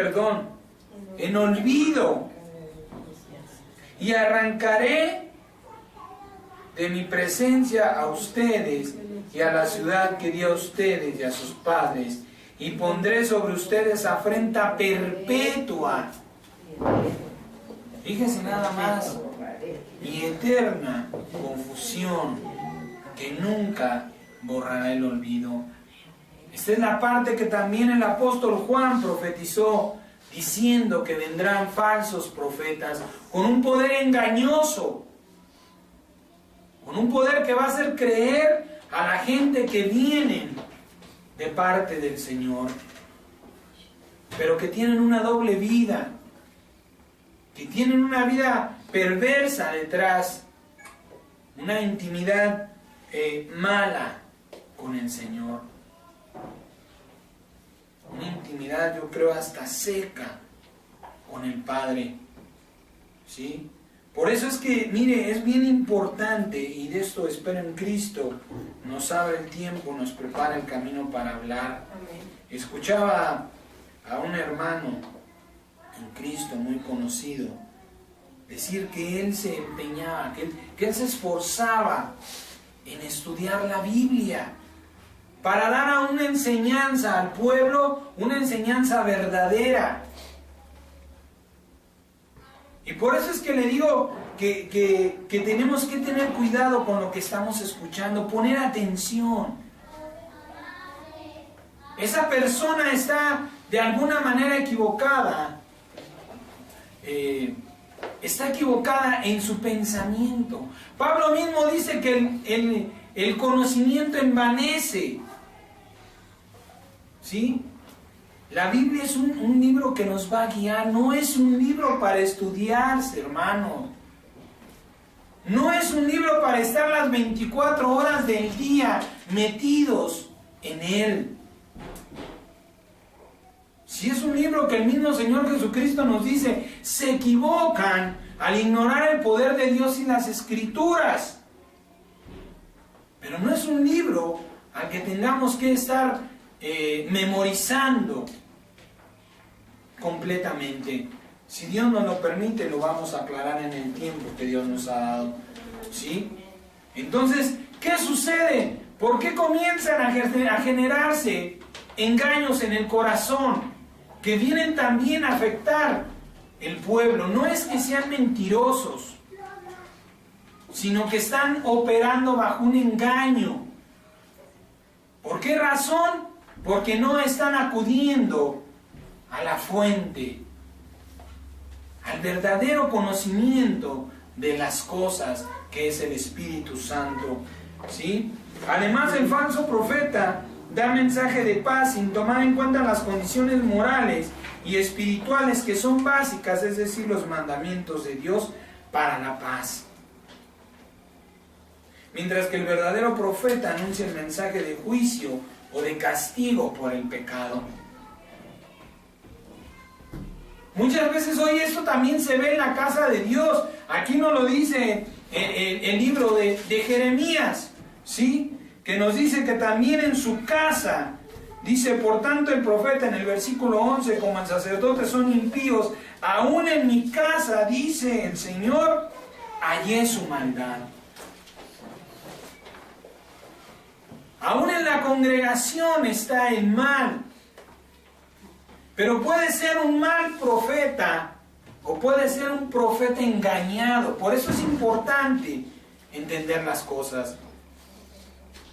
en olvido. Y arrancaré de mi presencia a ustedes y a la ciudad que di a ustedes y a sus padres, y pondré sobre ustedes afrenta perpetua. Fíjense nada más, y eterna confusión que nunca borrará el olvido. Esta es la parte que también el apóstol Juan profetizó, diciendo que vendrán falsos profetas con un poder engañoso, con un poder que va a hacer creer a la gente que vienen de parte del Señor, pero que tienen una doble vida, que tienen una vida perversa detrás, una intimidad mala con el Señor, una intimidad, yo creo, hasta seca con el Padre, ¿sí? Por eso es que, mire, es bien importante, y de esto espero en Cristo, nos abre el tiempo, nos prepara el camino para hablar. Escuchaba a un hermano en Cristo muy conocido decir que él se empeñaba, que él se esforzaba en estudiar la Biblia para dar una enseñanza al pueblo, una enseñanza verdadera. Y por eso es que le digo que tenemos que tener cuidado con lo que estamos escuchando, poner atención. Esa persona está de alguna manera equivocada, está equivocada en su pensamiento. Pablo mismo dice que el conocimiento envanece, ¿sí? La Biblia es un libro que nos va a guiar, no es un libro para estudiarse, hermano. No es un libro para estar las 24 horas del día metidos en él. Si es un libro que el mismo Señor Jesucristo nos dice, se equivocan al ignorar el poder de Dios y las Escrituras. Pero no es un libro al que tengamos que estar memorizando completamente. Si Dios nos lo permite, lo vamos a aclarar en el tiempo que Dios nos ha dado, ¿sí? Entonces, ¿qué sucede? ¿Por qué comienzan a generarse engaños en el corazón que vienen también a afectar el pueblo? No es que sean mentirosos, sino que están operando bajo un engaño. ¿Por qué razón? Porque no están acudiendo a la fuente, al verdadero conocimiento de las cosas que es el Espíritu Santo, ¿sí? Además, el falso profeta da mensaje de paz sin tomar en cuenta las condiciones morales y espirituales que son básicas, es decir, los mandamientos de Dios para la paz. Mientras que el verdadero profeta anuncia el mensaje de juicio o de castigo por el pecado. Muchas veces hoy esto también se ve en la casa de Dios. Aquí nos lo dice el libro de Jeremías, ¿sí? Que nos dice que también en su casa, dice, por tanto el profeta en el versículo 11, como el sacerdote son impíos, aún en mi casa, dice el Señor, hallé su maldad. Aún en la congregación está el mal. Pero puede ser un mal profeta o puede ser un profeta engañado. Por eso es importante entender las cosas.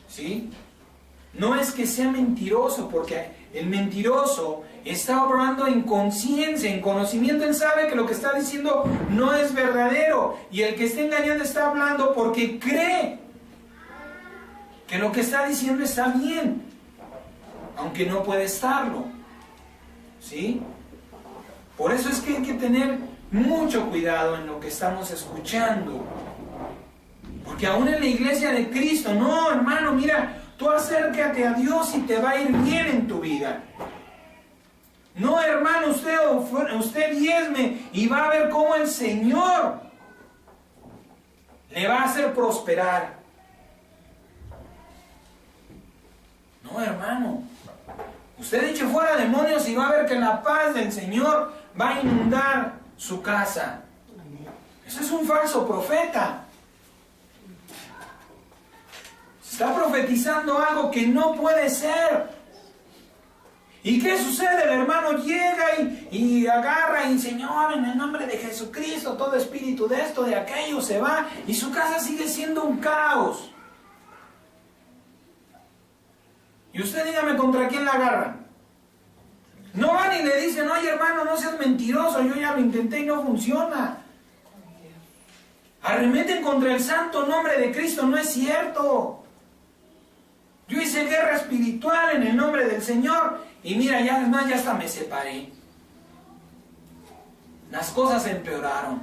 ¿Sí? No es que sea mentiroso, porque el mentiroso está obrando en conciencia, en conocimiento. Él sabe que lo que está diciendo no es verdadero. Y el que está engañando está hablando porque cree que lo que está diciendo está bien, aunque no puede estarlo. ¿Sí? Por eso es que hay que tener mucho cuidado en lo que estamos escuchando. Porque aún en la iglesia de Cristo, no, hermano, mira, tú acércate a Dios y te va a ir bien en tu vida. No, hermano, usted diezme y va a ver cómo el Señor le va a hacer prosperar. No, hermano. Usted eche fuera demonios y va a ver que la paz del Señor va a inundar su casa. Eso es un falso profeta. Está profetizando algo que no puede ser. ¿Y qué sucede? El hermano llega y agarra y, Señor, en el nombre de Jesucristo, todo espíritu de esto, de aquello se va y su casa sigue siendo un caos. Y usted dígame contra quién la agarran. No van y le dicen, oye hermano, no seas mentiroso, yo ya lo intenté y no funciona. Arremeten contra el santo nombre de Cristo, no es cierto. Yo hice guerra espiritual en el nombre del Señor y mira, ya además ya hasta me separé. Las cosas empeoraron.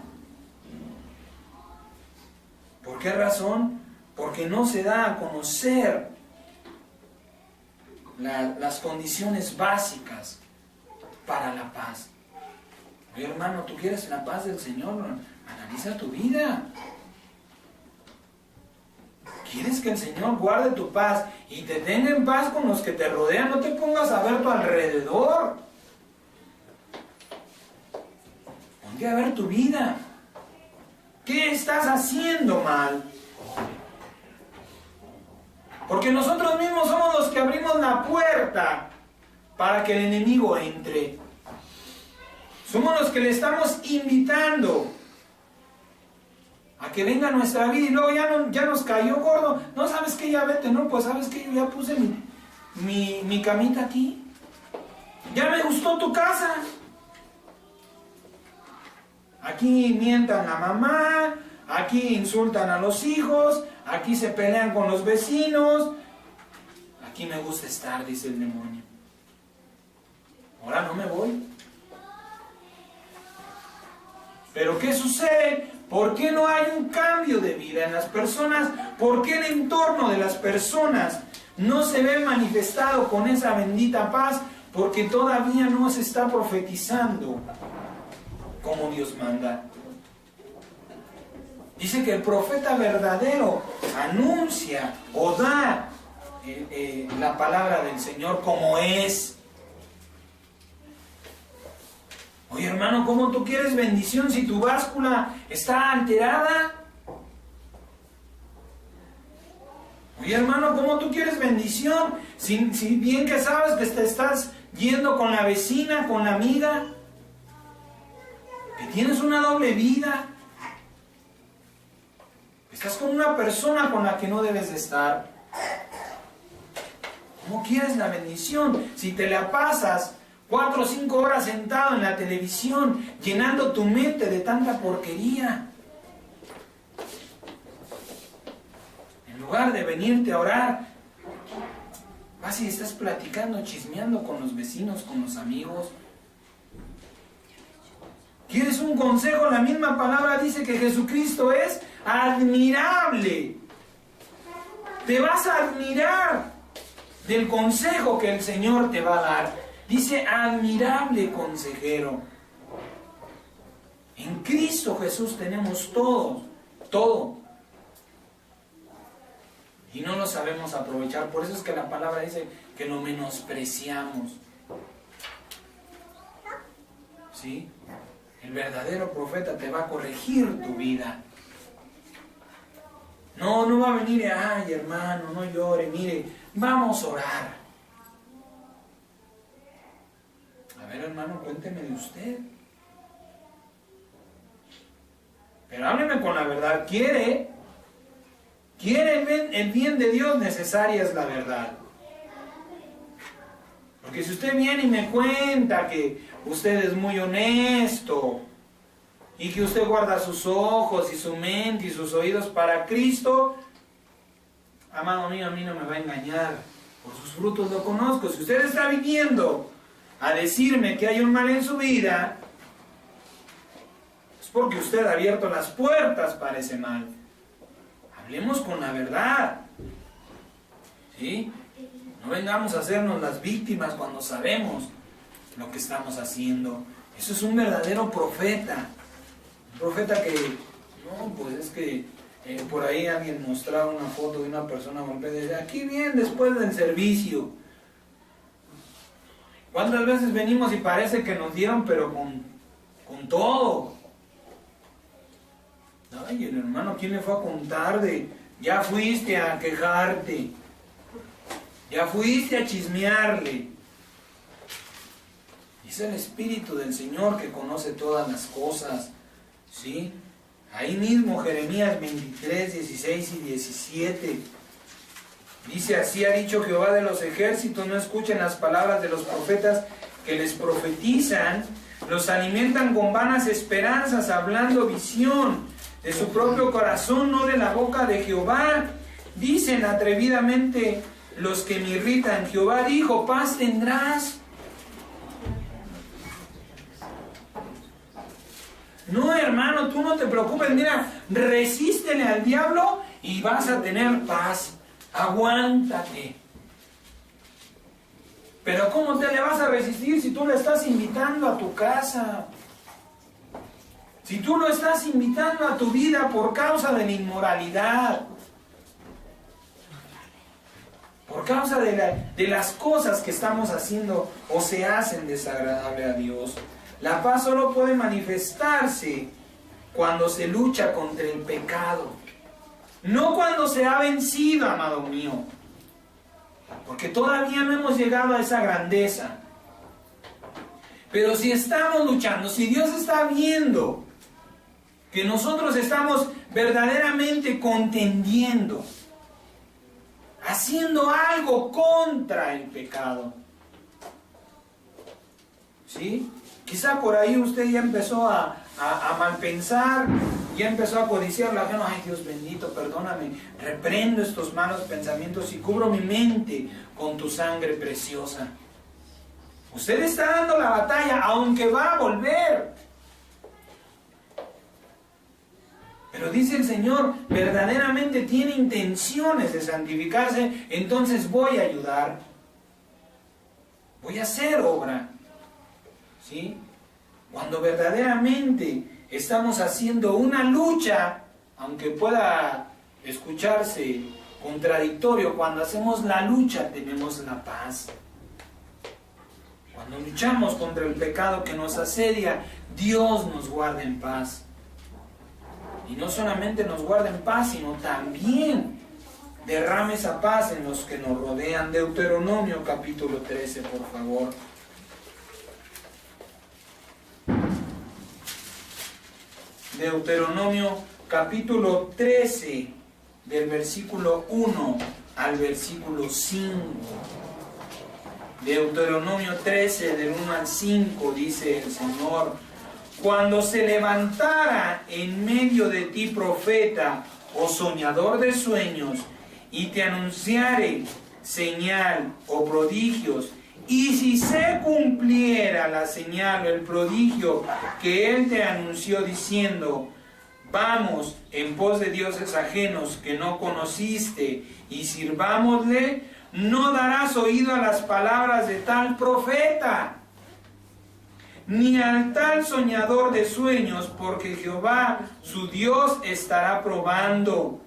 ¿Por qué razón? Porque no se da a conocer las condiciones básicas para la paz. Oye, hermano, ¿tú quieres la paz del Señor? Analiza tu vida. ¿Quieres que el Señor guarde tu paz y te tenga en paz con los que te rodean? No te pongas a ver tu alrededor. Ponte a ver tu vida. ¿Qué estás haciendo mal? Porque nosotros mismos somos los que abrimos la puerta para que el enemigo entre. Somos los que le estamos invitando a que venga a nuestra vida y luego ya nos cayó gordo. No, ¿sabes qué? Ya vete, no, pues ¿sabes qué? Yo ya puse mi camita aquí. Ya me gustó tu casa. Aquí mientan a mamá, aquí insultan a los hijos, aquí se pelean con los vecinos. Aquí me gusta estar, dice el demonio. Ahora no me voy. Pero ¿qué sucede? ¿Por qué no hay un cambio de vida en las personas? ¿Por qué el entorno de las personas no se ve manifestado con esa bendita paz? Porque todavía no se está profetizando como Dios manda. Dice que el profeta verdadero anuncia o da la palabra del Señor como es. Oye, hermano, ¿cómo tú quieres bendición si tu báscula está alterada? Oye, hermano, ¿cómo tú quieres bendición? Si bien que sabes que te estás yendo con la vecina, con la amiga, que tienes una doble vida, estás con una persona con la que no debes de estar. ¿Cómo quieres la bendición? Si te la pasas 4 o 5 horas sentado en la televisión, llenando tu mente de tanta porquería. En lugar de venirte a orar, vas y estás platicando, chismeando con los vecinos, con los amigos. ¿Quieres un consejo? La misma palabra dice que Jesucristo es admirable. Te vas a admirar del consejo que el Señor te va a dar. Dice, admirable consejero. En Cristo Jesús tenemos todo, todo. Y no lo sabemos aprovechar. Por eso es que la palabra dice que lo menospreciamos. ¿Sí? El verdadero profeta te va a corregir tu vida. No va a venir, ay hermano, no llore, mire, vamos a orar. A ver, hermano, cuénteme de usted. Pero hábleme con la verdad. ¿Quiere el bien de Dios? Necesaria es la verdad. Porque si usted viene y me cuenta que usted es muy honesto y que usted guarda sus ojos y su mente y sus oídos para Cristo, amado mío, a mí no me va a engañar. Por sus frutos lo conozco. Si usted está viniendo a decirme que hay un mal en su vida, es porque usted ha abierto las puertas para ese mal. Hablemos con la verdad. ¿Sí? No vengamos a hacernos las víctimas cuando sabemos lo que estamos haciendo. Eso es un verdadero profeta. Un profeta que, no, pues es que por ahí alguien mostraba una foto de una persona golpeada y decía, aquí bien después del servicio. ¿Cuántas veces venimos y parece que nos dieron, pero con todo? Ay, el hermano, ¿quién le fue a contar de, ya fuiste a quejarte? Ya fuiste a chismearle. Es el Espíritu del Señor que conoce todas las cosas. ¿Sí? Ahí mismo Jeremías 23, 16 y 17. Dice, así ha dicho Jehová de los ejércitos, no escuchen las palabras de los profetas que les profetizan, los alimentan con vanas esperanzas, hablando visión de su propio corazón, no de la boca de Jehová. Dicen atrevidamente los que me irritan, Jehová dijo, paz tendrás. No, hermano, tú no te preocupes, mira, resístele al diablo y vas a tener paz. Aguántate. Pero ¿cómo te le vas a resistir si tú le estás invitando a tu casa? Si tú lo estás invitando a tu vida por causa de la inmoralidad, por causa de las cosas que estamos haciendo o se hacen desagradable a Dios. La paz solo puede manifestarse cuando se lucha contra el pecado, no cuando se ha vencido, amado mío, porque todavía no hemos llegado a esa grandeza. Pero si estamos luchando, si Dios está viendo que nosotros estamos verdaderamente contendiendo, haciendo algo contra el pecado, ¿sí? Quizá por ahí usted ya empezó a malpensar, ya empezó a codiciar la gente. Ay, Dios bendito, perdóname, reprendo estos malos pensamientos y cubro mi mente con tu sangre preciosa. Usted está dando la batalla, aunque va a volver. Pero dice el Señor, verdaderamente tiene intenciones de santificarse, entonces voy a ayudar. Voy a hacer obra. ¿Sí? Cuando verdaderamente estamos haciendo una lucha, aunque pueda escucharse contradictorio, cuando hacemos la lucha tenemos la paz. Cuando luchamos contra el pecado que nos asedia, Dios nos guarda en paz. Y no solamente nos guarda en paz, sino también derrame esa paz en los que nos rodean. Deuteronomio capítulo 13, por favor. Deuteronomio capítulo 13, del versículo 1 al versículo 5. Deuteronomio 13, del 1 al 5, dice el Señor: cuando se levantara en medio de ti profeta o soñador de sueños, y te anunciare señal o prodigios, y si se cumpliera la señal o el prodigio que él te anunció diciendo: vamos en pos de dioses ajenos que no conociste y sirvámosle, no darás oído a las palabras de tal profeta, ni al tal soñador de sueños, porque Jehová su Dios está probando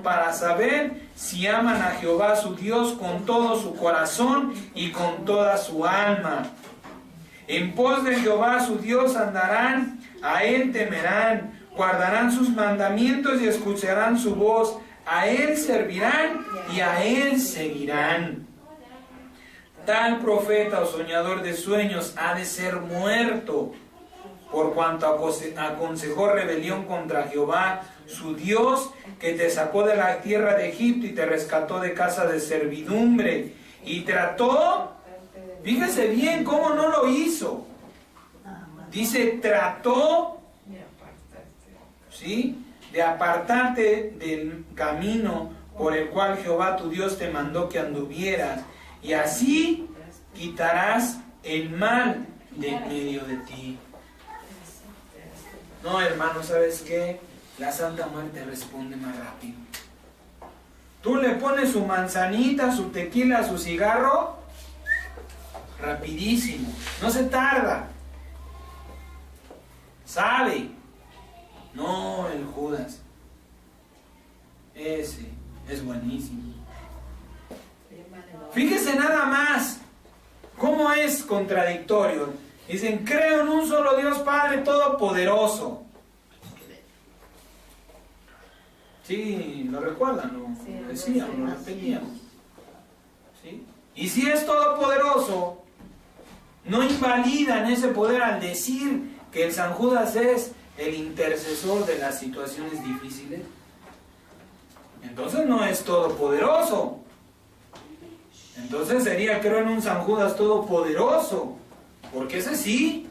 para saber si aman a Jehová su Dios con todo su corazón y con toda su alma. En pos de Jehová su Dios andarán, a él temerán, guardarán sus mandamientos y escucharán su voz, a él servirán y a él seguirán. Tal profeta o soñador de sueños ha de ser muerto, por cuanto aconsejó rebelión contra Jehová su Dios, que te sacó de la tierra de Egipto y te rescató de casa de servidumbre, y trató, fíjese bien cómo no lo hizo, dice trató, ¿sí?, de apartarte del camino por el cual Jehová tu Dios te mandó que anduvieras, y así quitarás el mal de en medio de ti. No, hermano, ¿sabes qué? La Santa Muerte responde más rápido. Tú le pones su manzanita, su tequila, su cigarro, rapidísimo, no se tarda. Sabe. No, el Judas. Ese es buenísimo. Fíjese nada más cómo es contradictorio. Dicen, creo en un solo Dios Padre Todopoderoso. Sí, ¿lo recuerdan? Lo decíamos, lo repetíamos. ¿Sí? Y si es todopoderoso, no invalidan ese poder al decir que el San Judas es el intercesor de las situaciones difíciles. Entonces no es todopoderoso. Entonces sería, creo en un San Judas todopoderoso, porque ese sí.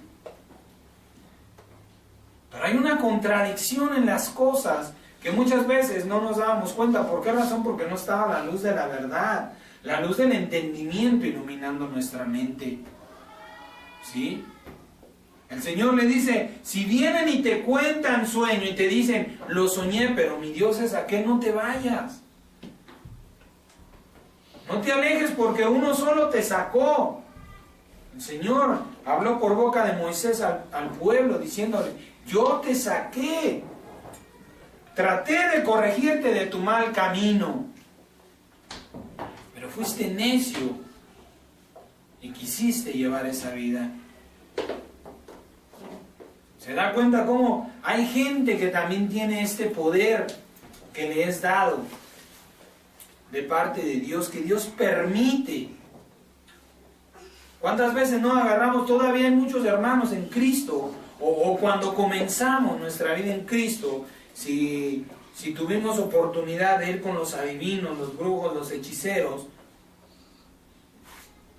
Pero hay una contradicción en las cosas que muchas veces no nos dábamos cuenta. ¿Por qué razón? Porque no estaba la luz de la verdad, la luz del entendimiento iluminando nuestra mente. ¿Sí? El Señor le dice, si vienen y te cuentan sueño y te dicen, lo soñé, pero mi Dios es aquel, no te vayas. No te alejes porque uno solo te sacó. El Señor habló por boca de Moisés al pueblo diciéndole, yo te saqué. Traté de corregirte de tu mal camino, pero fuiste necio y quisiste llevar esa vida. ¿Se da cuenta cómo hay gente que también tiene este poder que le es dado de parte de Dios, que Dios permite? ¿Cuántas veces no agarramos? Todavía hay muchos hermanos en Cristo, o cuando comenzamos nuestra vida en Cristo, si tuvimos oportunidad de ir con los adivinos, los brujos, los hechiceros,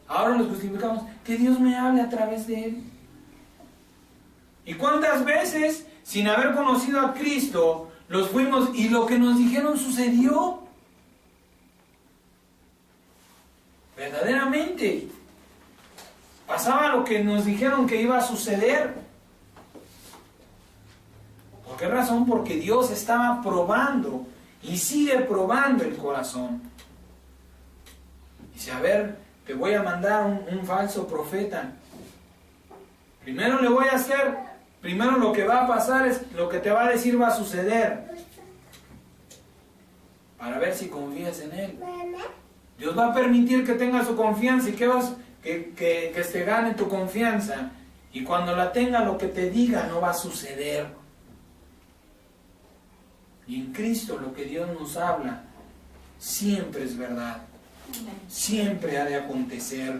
ahora los justificamos, que Dios me hable a través de él. ¿Y cuántas veces, sin haber conocido a Cristo, los fuimos y lo que nos dijeron sucedió? Verdaderamente. Pasaba lo que nos dijeron que iba a suceder. ¿Por qué razón? Porque Dios estaba probando y sigue probando el corazón. Dice, a ver, te voy a mandar un falso profeta. Primero le voy a hacer, primero lo que va a pasar es, lo que te va a decir va a suceder. Para ver si confías en Él. Dios va a permitir que tengas su confianza y que se gane tu confianza. Y cuando la tenga, lo que te diga no va a suceder. Y en Cristo lo que Dios nos habla siempre es verdad. Siempre ha de acontecer.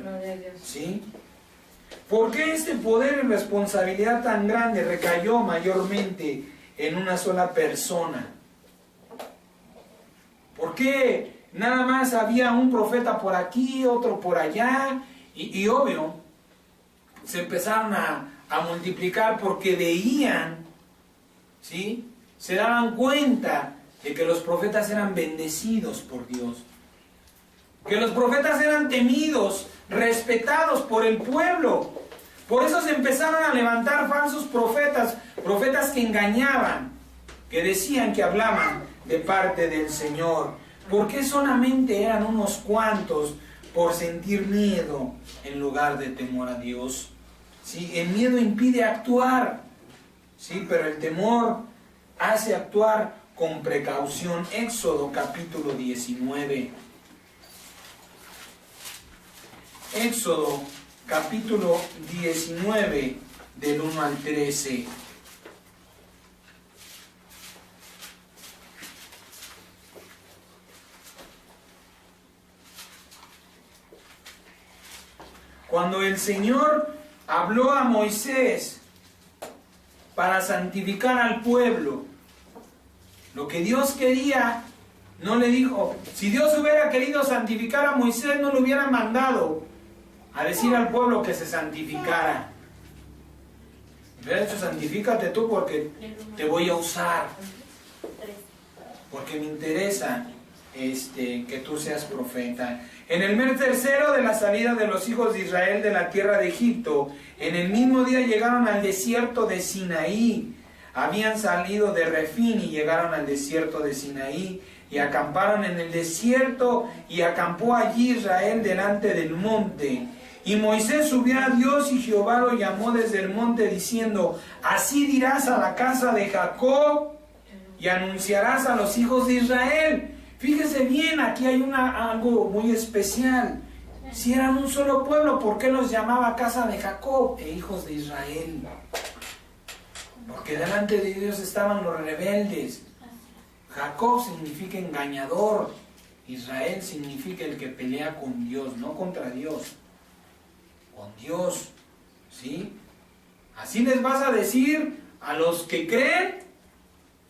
¿Sí? ¿Por qué este poder y responsabilidad tan grande recayó mayormente en una sola persona? ¿Por qué nada más había un profeta por aquí, otro por allá? Y obvio, se empezaron a multiplicar porque veían, ¿sí? Se daban cuenta de que los profetas eran bendecidos por Dios. Que los profetas eran temidos, respetados por el pueblo. Por eso se empezaron a levantar falsos profetas, profetas que engañaban, que decían que hablaban de parte del Señor. ¿Por qué solamente eran unos cuantos por sentir miedo en lugar de temor a Dios? ¿Sí? El miedo impide actuar, ¿sí? Pero el temor hace actuar con precaución. Éxodo capítulo 19. Éxodo capítulo 19 del 1 al 13. Cuando el Señor habló a Moisés para santificar al pueblo, lo que Dios quería, no le dijo, si Dios hubiera querido santificar a Moisés, no le hubiera mandado a decir al pueblo que se santificara. De hecho, santifícate tú porque te voy a usar, porque me interesa que tú seas profeta. En el mes tercero de la salida de los hijos de Israel de la tierra de Egipto, en el mismo día llegaron al desierto de Sinaí. Habían salido de Refín y llegaron al desierto de Sinaí y acamparon en el desierto, y acampó allí Israel delante del monte. Y Moisés subió a Dios, y Jehová lo llamó desde el monte diciendo: así dirás a la casa de Jacob y anunciarás a los hijos de Israel. Fíjese bien, aquí hay algo muy especial. Si eran un solo pueblo, ¿por qué los llamaba casa de Jacob e hijos de Israel? Porque delante de Dios estaban los rebeldes. Jacob significa engañador. Israel significa el que pelea con Dios, no contra Dios. Con Dios. ¿Sí? Así les vas a decir a los que creen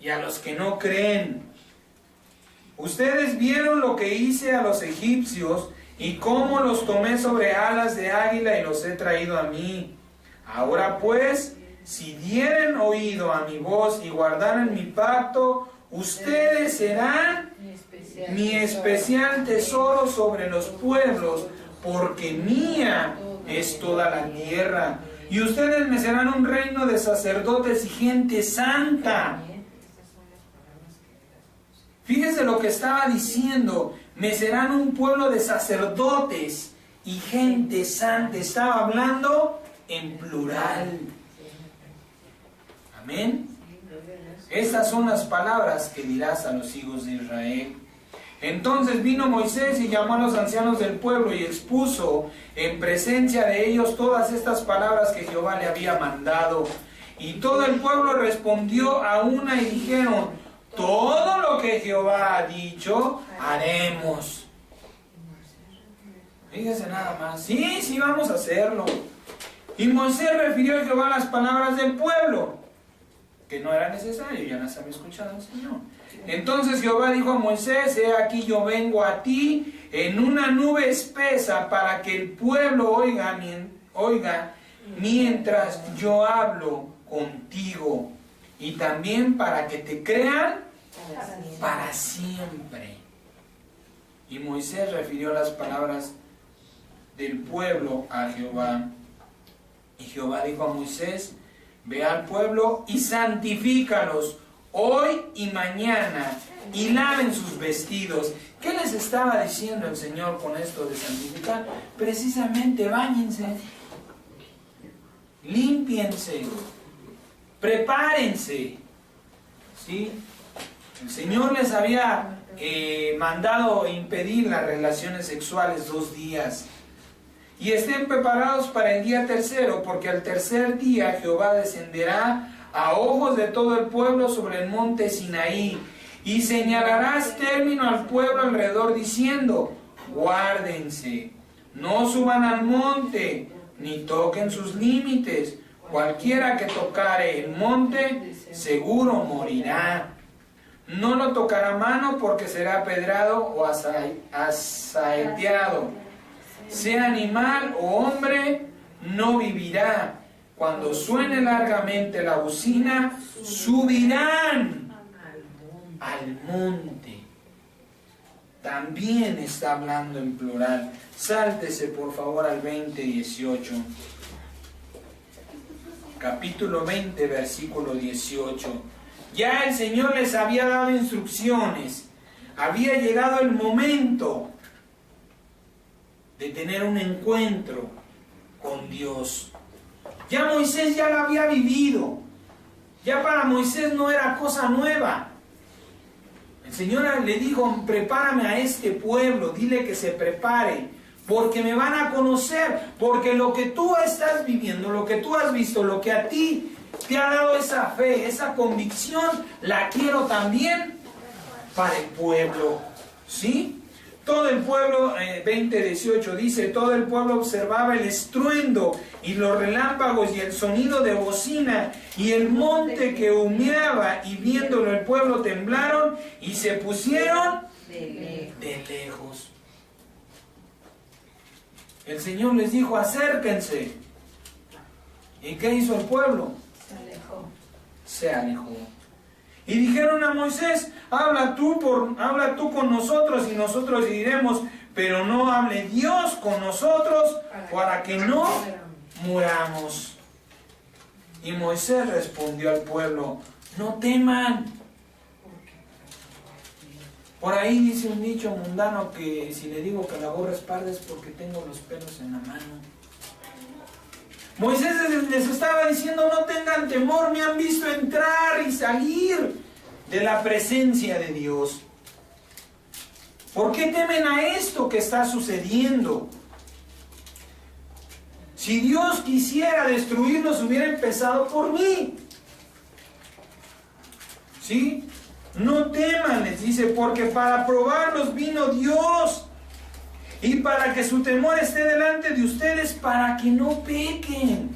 y a los que no creen. Ustedes vieron lo que hice a los egipcios y cómo los tomé sobre alas de águila y los he traído a mí. Ahora pues, si dieren oído a mi voz y guardaren mi pacto, ustedes serán mi especial tesoro sobre los pueblos, porque mía es toda la tierra. Y ustedes me serán un reino de sacerdotes y gente santa. Fíjense lo que estaba diciendo. Me serán un pueblo de sacerdotes y gente santa. Estaba hablando en plural. Amén. Estas son las palabras que dirás a los hijos de Israel. Entonces vino Moisés y llamó a los ancianos del pueblo y expuso en presencia de ellos todas estas palabras que Jehová le había mandado. Y todo el pueblo respondió a una y dijeron: todo lo que Jehová ha dicho, haremos. Fíjese nada más. Sí, vamos a hacerlo. Y Moisés refirió a Jehová las palabras del pueblo, que no era necesario, ya las había escuchado el Señor. Entonces Jehová dijo a Moisés: he aquí yo vengo a ti en una nube espesa para que el pueblo oiga mientras yo hablo contigo, y también para que te crean para siempre. Y Moisés refirió las palabras del pueblo a Jehová. Y Jehová dijo a Moisés: ve al pueblo y santifícalos hoy y mañana, y laven sus vestidos. ¿Qué les estaba diciendo el Señor con esto de santificar? Precisamente, báñense, límpiense, prepárense. ¿Sí? El Señor les había mandado impedir las relaciones sexuales 2 días. Y estén preparados para el día tercero, porque al tercer día Jehová descenderá a ojos de todo el pueblo sobre el monte Sinaí, Y señalarás término al pueblo alrededor diciendo, guárdense, no suban al monte, ni toquen sus límites. Cualquiera que tocare el monte, seguro morirá. No lo tocará mano porque será apedrado o asaeteado. Sea animal o hombre, no vivirá. Cuando suene largamente la bocina, subirán al monte. También está hablando en plural. Sáltese por favor al 20:18. Capítulo 20, versículo 18. Ya el Señor les había dado instrucciones. Había llegado el momento de tener un encuentro con Dios. Ya Moisés ya lo había vivido. Ya para Moisés no era cosa nueva. El Señor le dijo, prepárame a este pueblo, dile que se prepare, porque me van a conocer, porque lo que tú estás viviendo, lo que tú has visto, lo que a ti te ha dado esa fe, esa convicción, la quiero también para el pueblo. ¿Sí? Todo el pueblo, 20:18 dice, todo el pueblo observaba el estruendo y los relámpagos y el sonido de bocina y el monte que humeaba, y viéndolo el pueblo temblaron y se pusieron de lejos. El Señor les dijo, acérquense. ¿Y qué hizo el pueblo? Se alejó. Y dijeron a Moisés, habla tú con nosotros y nosotros iremos, pero no hable Dios con nosotros para que no muramos. Y Moisés respondió al pueblo, no teman. Por ahí dice un dicho mundano que si le digo que la gorra es parda es porque tengo los pelos en la mano. Moisés les estaba diciendo, no tengan temor, me han visto entrar y salir de la presencia de Dios. ¿Por qué temen a esto que está sucediendo? Si Dios quisiera destruirnos, hubiera empezado por mí. ¿Sí? No teman, les dice, porque para probarlos vino Dios. Y para que su temor esté delante de ustedes, para que no pequen.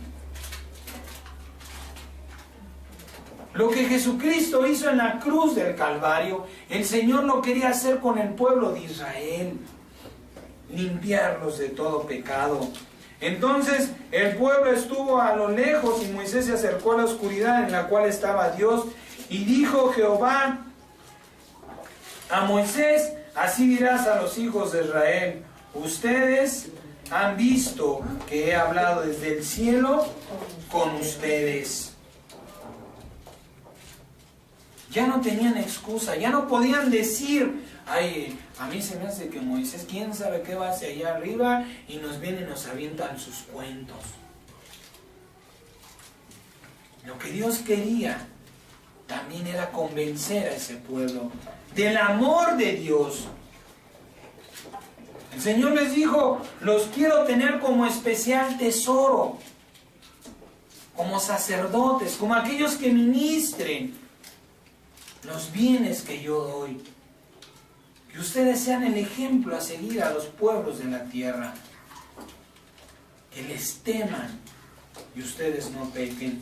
Lo que Jesucristo hizo en la cruz del Calvario, el Señor lo quería hacer con el pueblo de Israel. Limpiarlos de todo pecado. Entonces el pueblo estuvo a lo lejos y Moisés se acercó a la oscuridad en la cual estaba Dios. Y dijo Jehová a Moisés, así dirás a los hijos de Israel, ustedes han visto que he hablado desde el cielo con ustedes. Ya no tenían excusa, ya no podían decir, ay, a mí se me hace que Moisés, quién sabe qué va hacia allá arriba y nos viene y nos avientan sus cuentos. Lo que Dios quería también era convencer a ese pueblo del amor de Dios. El Señor les dijo, los quiero tener como especial tesoro, como sacerdotes, como aquellos que ministren los bienes que yo doy. Que ustedes sean el ejemplo a seguir a los pueblos de la tierra. Que les teman y ustedes no pequen.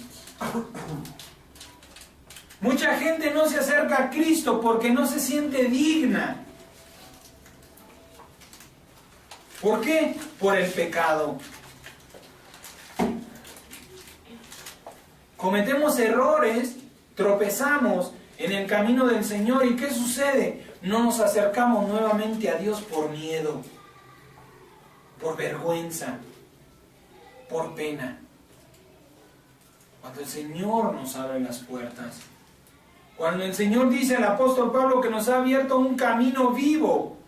Mucha gente no se acerca a Cristo porque no se siente digna. ¿Por qué? Por el pecado. Cometemos errores, tropezamos en el camino del Señor. ¿Y qué sucede? No nos acercamos nuevamente a Dios por miedo, por vergüenza, por pena. Cuando el Señor nos abre las puertas, cuando el Señor dice al apóstol Pablo que nos ha abierto un camino vivo,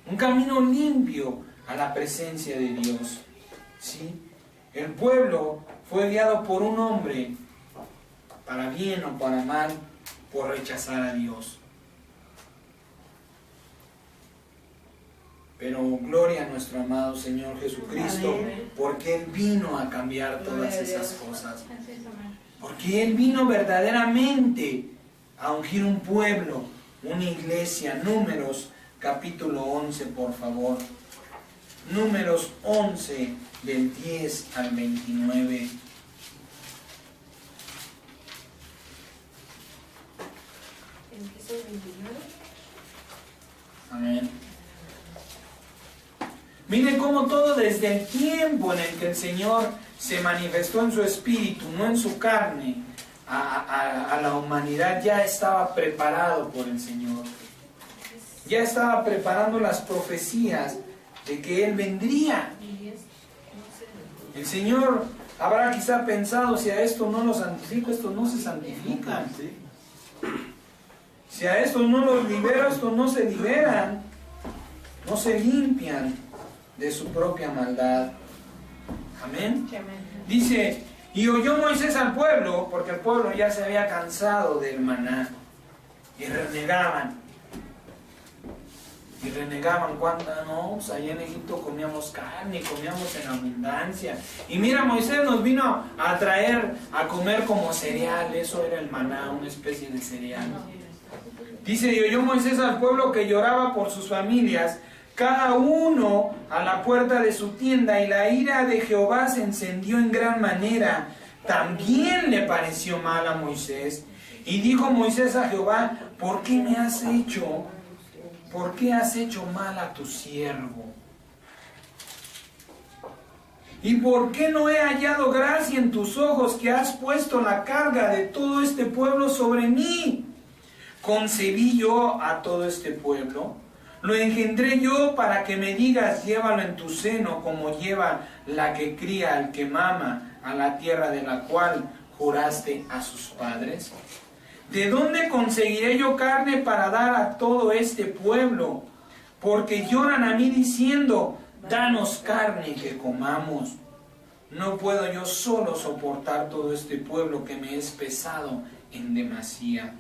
un camino limpio a la presencia de Dios. ¿Sí? El pueblo fue guiado por un hombre, para bien o para mal, por rechazar a Dios. Pero gloria a nuestro amado Señor Jesucristo, porque Él vino a cambiar todas esas cosas. Porque Él vino verdaderamente a ungir un pueblo, una iglesia. Números capítulo 11, por favor. Números 11, del 10 al 29. ¿Empieza el 29? Amén. Miren cómo todo desde el tiempo en el que el Señor se manifestó en su espíritu, no en su carne, a la humanidad ya estaba preparado por el Señor. Ya estaba preparando las profecías de que Él vendría. El Señor habrá quizá pensado, si a esto no lo santifico, estos no se santifican. Si a estos no los libero, estos no se liberan, no se limpian de su propia maldad. Amén. Dice, y oyó Moisés al pueblo, porque el pueblo ya se había cansado del maná, y renegaban. Y renegaban, no, pues allá en Egipto comíamos carne, comíamos en abundancia. Y mira, Moisés nos vino a traer a comer como cereal, eso era el maná, una especie de cereal. Dice, y oyó Moisés al pueblo que lloraba por sus familias, cada uno a la puerta de su tienda, y la ira de Jehová se encendió en gran manera. También le pareció mal a Moisés. Y dijo Moisés a Jehová, ¿por qué me has hecho? ¿Por qué has hecho mal a tu siervo? ¿Y por qué no he hallado gracia en tus ojos que has puesto la carga de todo este pueblo sobre mí? Concebí yo a todo este pueblo, lo engendré yo para que me digas, llévalo en tu seno, como lleva la que cría al que mama, a la tierra de la cual juraste a sus padres. ¿De dónde conseguiré yo carne para dar a todo este pueblo? Porque lloran a mí diciendo, danos carne que comamos. No puedo yo solo soportar todo este pueblo que me es pesado en demasía.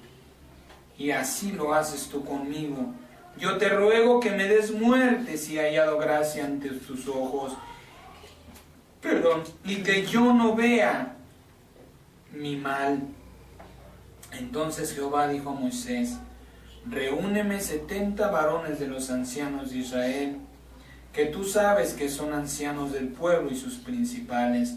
Y así lo haces tú conmigo. Yo te ruego que me des muerte si he hallado gracia ante tus ojos. Y que yo no vea mi mal. Entonces Jehová dijo a Moisés, reúneme 70 varones de los ancianos de Israel, que tú sabes que son ancianos del pueblo y sus principales,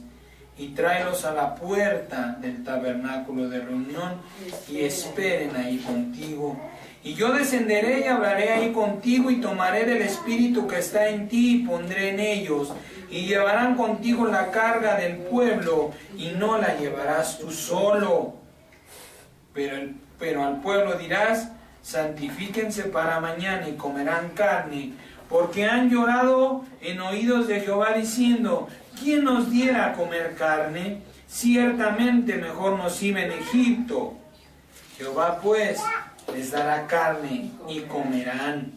y tráelos a la puerta del tabernáculo de reunión, y esperen ahí contigo. Y yo descenderé y hablaré ahí contigo, y tomaré del espíritu que está en ti, y pondré en ellos, y llevarán contigo la carga del pueblo, y no la llevarás tú solo. Pero al pueblo dirás, santifíquense para mañana y comerán carne, porque han llorado en oídos de Jehová diciendo, ¿quién nos diera a comer carne? Ciertamente mejor nos iba en Egipto. Jehová pues les dará carne y comerán.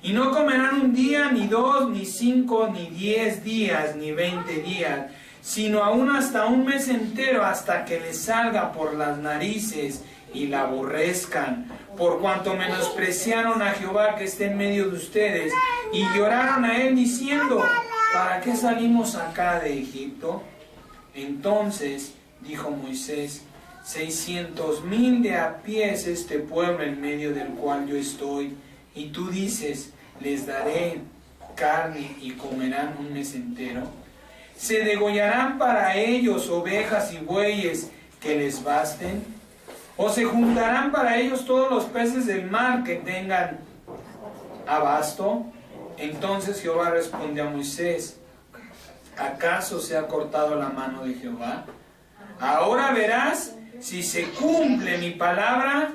Y no comerán un día, ni 2, ni 5, ni 10 días, ni 20 días, sino aún hasta un mes entero, hasta que les salga por las narices y la aborrezcan, por cuanto menospreciaron a Jehová que está en medio de ustedes, y lloraron a él diciendo, ¿para qué salimos acá de Egipto? Entonces dijo Moisés, 600,000 de a pie es este pueblo en medio del cual yo estoy, y tú dices, les daré carne y comerán un mes entero. ¿Se degollarán para ellos ovejas y bueyes que les basten? ¿O se juntarán para ellos todos los peces del mar que tengan abasto? Entonces Jehová respondió a Moisés, ¿acaso se ha cortado la mano de Jehová? Ahora verás si se cumple mi palabra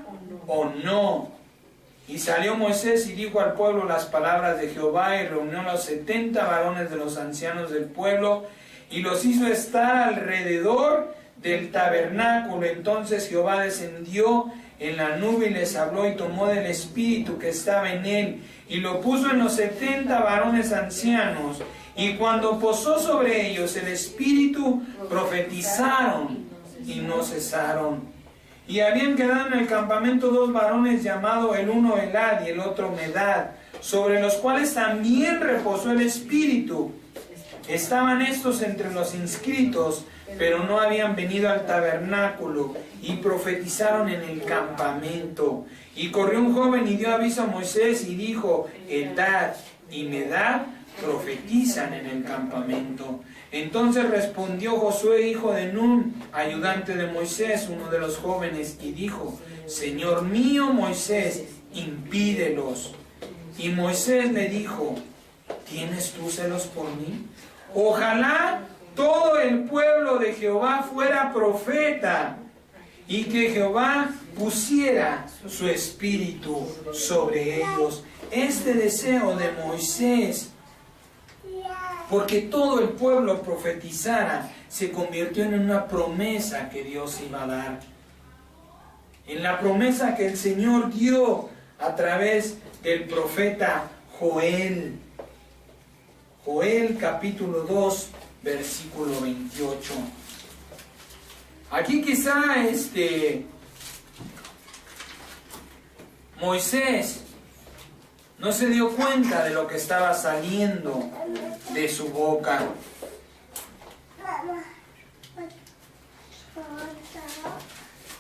o no. Y salió Moisés y dijo al pueblo las palabras de Jehová, y reunió a los 70 varones de los ancianos del pueblo, y los hizo estar alrededor del tabernáculo. Entonces Jehová descendió en la nube y les habló, y tomó del espíritu que estaba en él, y lo puso en los 70 varones ancianos. Y cuando posó sobre ellos el espíritu, profetizaron y no cesaron. Y habían quedado en el campamento 2 varones llamados el uno Elad y el otro Medad, sobre los cuales también reposó el espíritu. Estaban estos entre los inscritos, pero no habían venido al tabernáculo. y profetizaron en el campamento. Y corrió un joven y dio aviso a Moisés y dijo: Eldad y Medad profetizan en el campamento. Entonces respondió Josué, hijo de Nun, ayudante de Moisés, uno de los jóvenes, y dijo: Señor mío Moisés, impídelos. Y Moisés le dijo: ¿tienes tú celos por mí? Ojalá todo el pueblo de Jehová fuera profeta, y que Jehová pusiera su espíritu sobre ellos. Este deseo de Moisés, porque todo el pueblo profetizara, se convirtió en una promesa que Dios iba a dar. En la promesa que el Señor dio a través del profeta Joel. Joel capítulo 2, versículo 28. Aquí quizá Moisés no se dio cuenta de lo que estaba saliendo de su boca.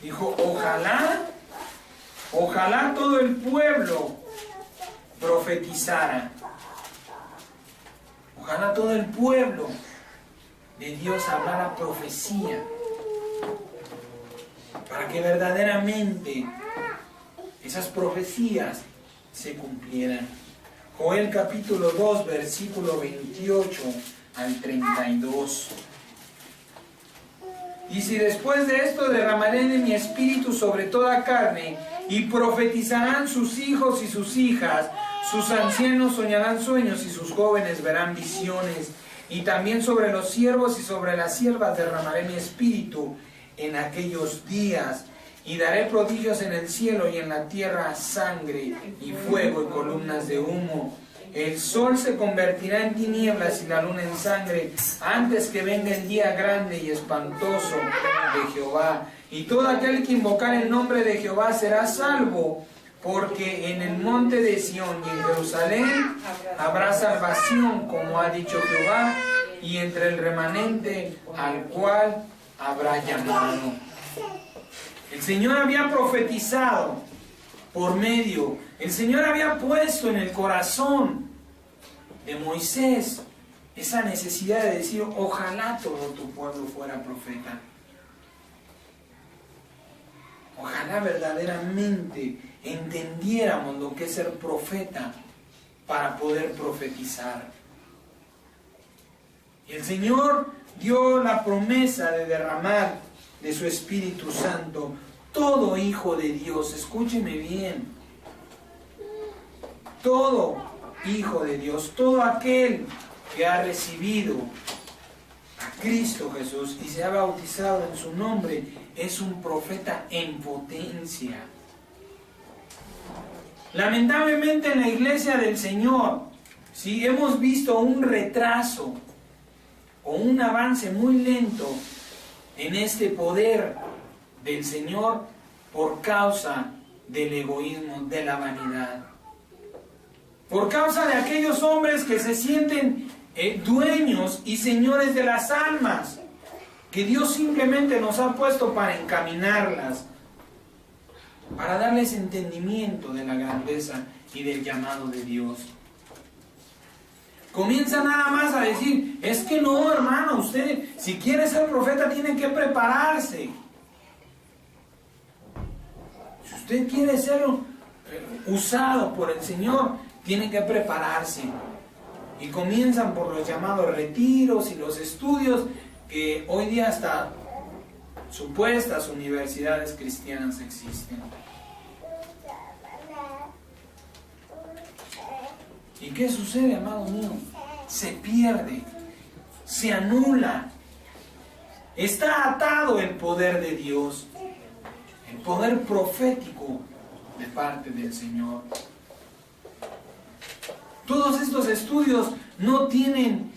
Dijo: ojalá todo el pueblo profetizara. Ojalá todo el pueblo de Dios hablara profecía, para que verdaderamente esas profecías se cumplieran. Joel capítulo 2, versículo 28 al 32. Dice: después de esto derramaré de mi espíritu sobre toda carne, y profetizarán sus hijos y sus hijas, sus ancianos soñarán sueños y sus jóvenes verán visiones. Y también sobre los siervos y sobre las siervas derramaré mi espíritu en aquellos días. Y daré prodigios en el cielo y en la tierra, sangre y fuego y columnas de humo. El sol se convertirá en tinieblas y la luna en sangre, antes que venga el día grande y espantoso de Jehová. Y todo aquel que invocar el nombre de Jehová será salvo, porque en el monte de Sión y en Jerusalén habrá salvación, como ha dicho Jehová, y entre el remanente al cual habrá llamado. El Señor había profetizado por medio, el Señor había puesto en el corazón de Moisés esa necesidad de decir: ojalá todo tu pueblo fuera profeta. Ojalá verdaderamente entendiéramos lo que es ser profeta para poder profetizar. Y el Señor dio la promesa de derramar de su Espíritu Santo. Todo hijo de Dios, escúcheme bien, todo hijo de Dios, todo aquel que ha recibido a Cristo Jesús y se ha bautizado en su nombre, es un profeta en potencia. Lamentablemente en la iglesia del Señor, sí, hemos visto un retraso o un avance muy lento en este poder del Señor por causa del egoísmo, de la vanidad. Por causa de aquellos hombres que se sienten dueños y señores de las almas, que Dios simplemente nos ha puesto para encaminarlas, para darles entendimiento de la grandeza y del llamado de Dios. Comienza nada más a decir: es que no, hermano, usted si quiere ser profeta tiene que prepararse. Si usted quiere ser usado por el Señor, tiene que prepararse. Y comienzan por los llamados retiros y los estudios que hoy día hasta supuestas universidades cristianas existen. ¿Y qué sucede, amado mío? Se pierde, se anula. Está atado el poder de Dios, el poder profético de parte del Señor. Todos estos estudios no tienen,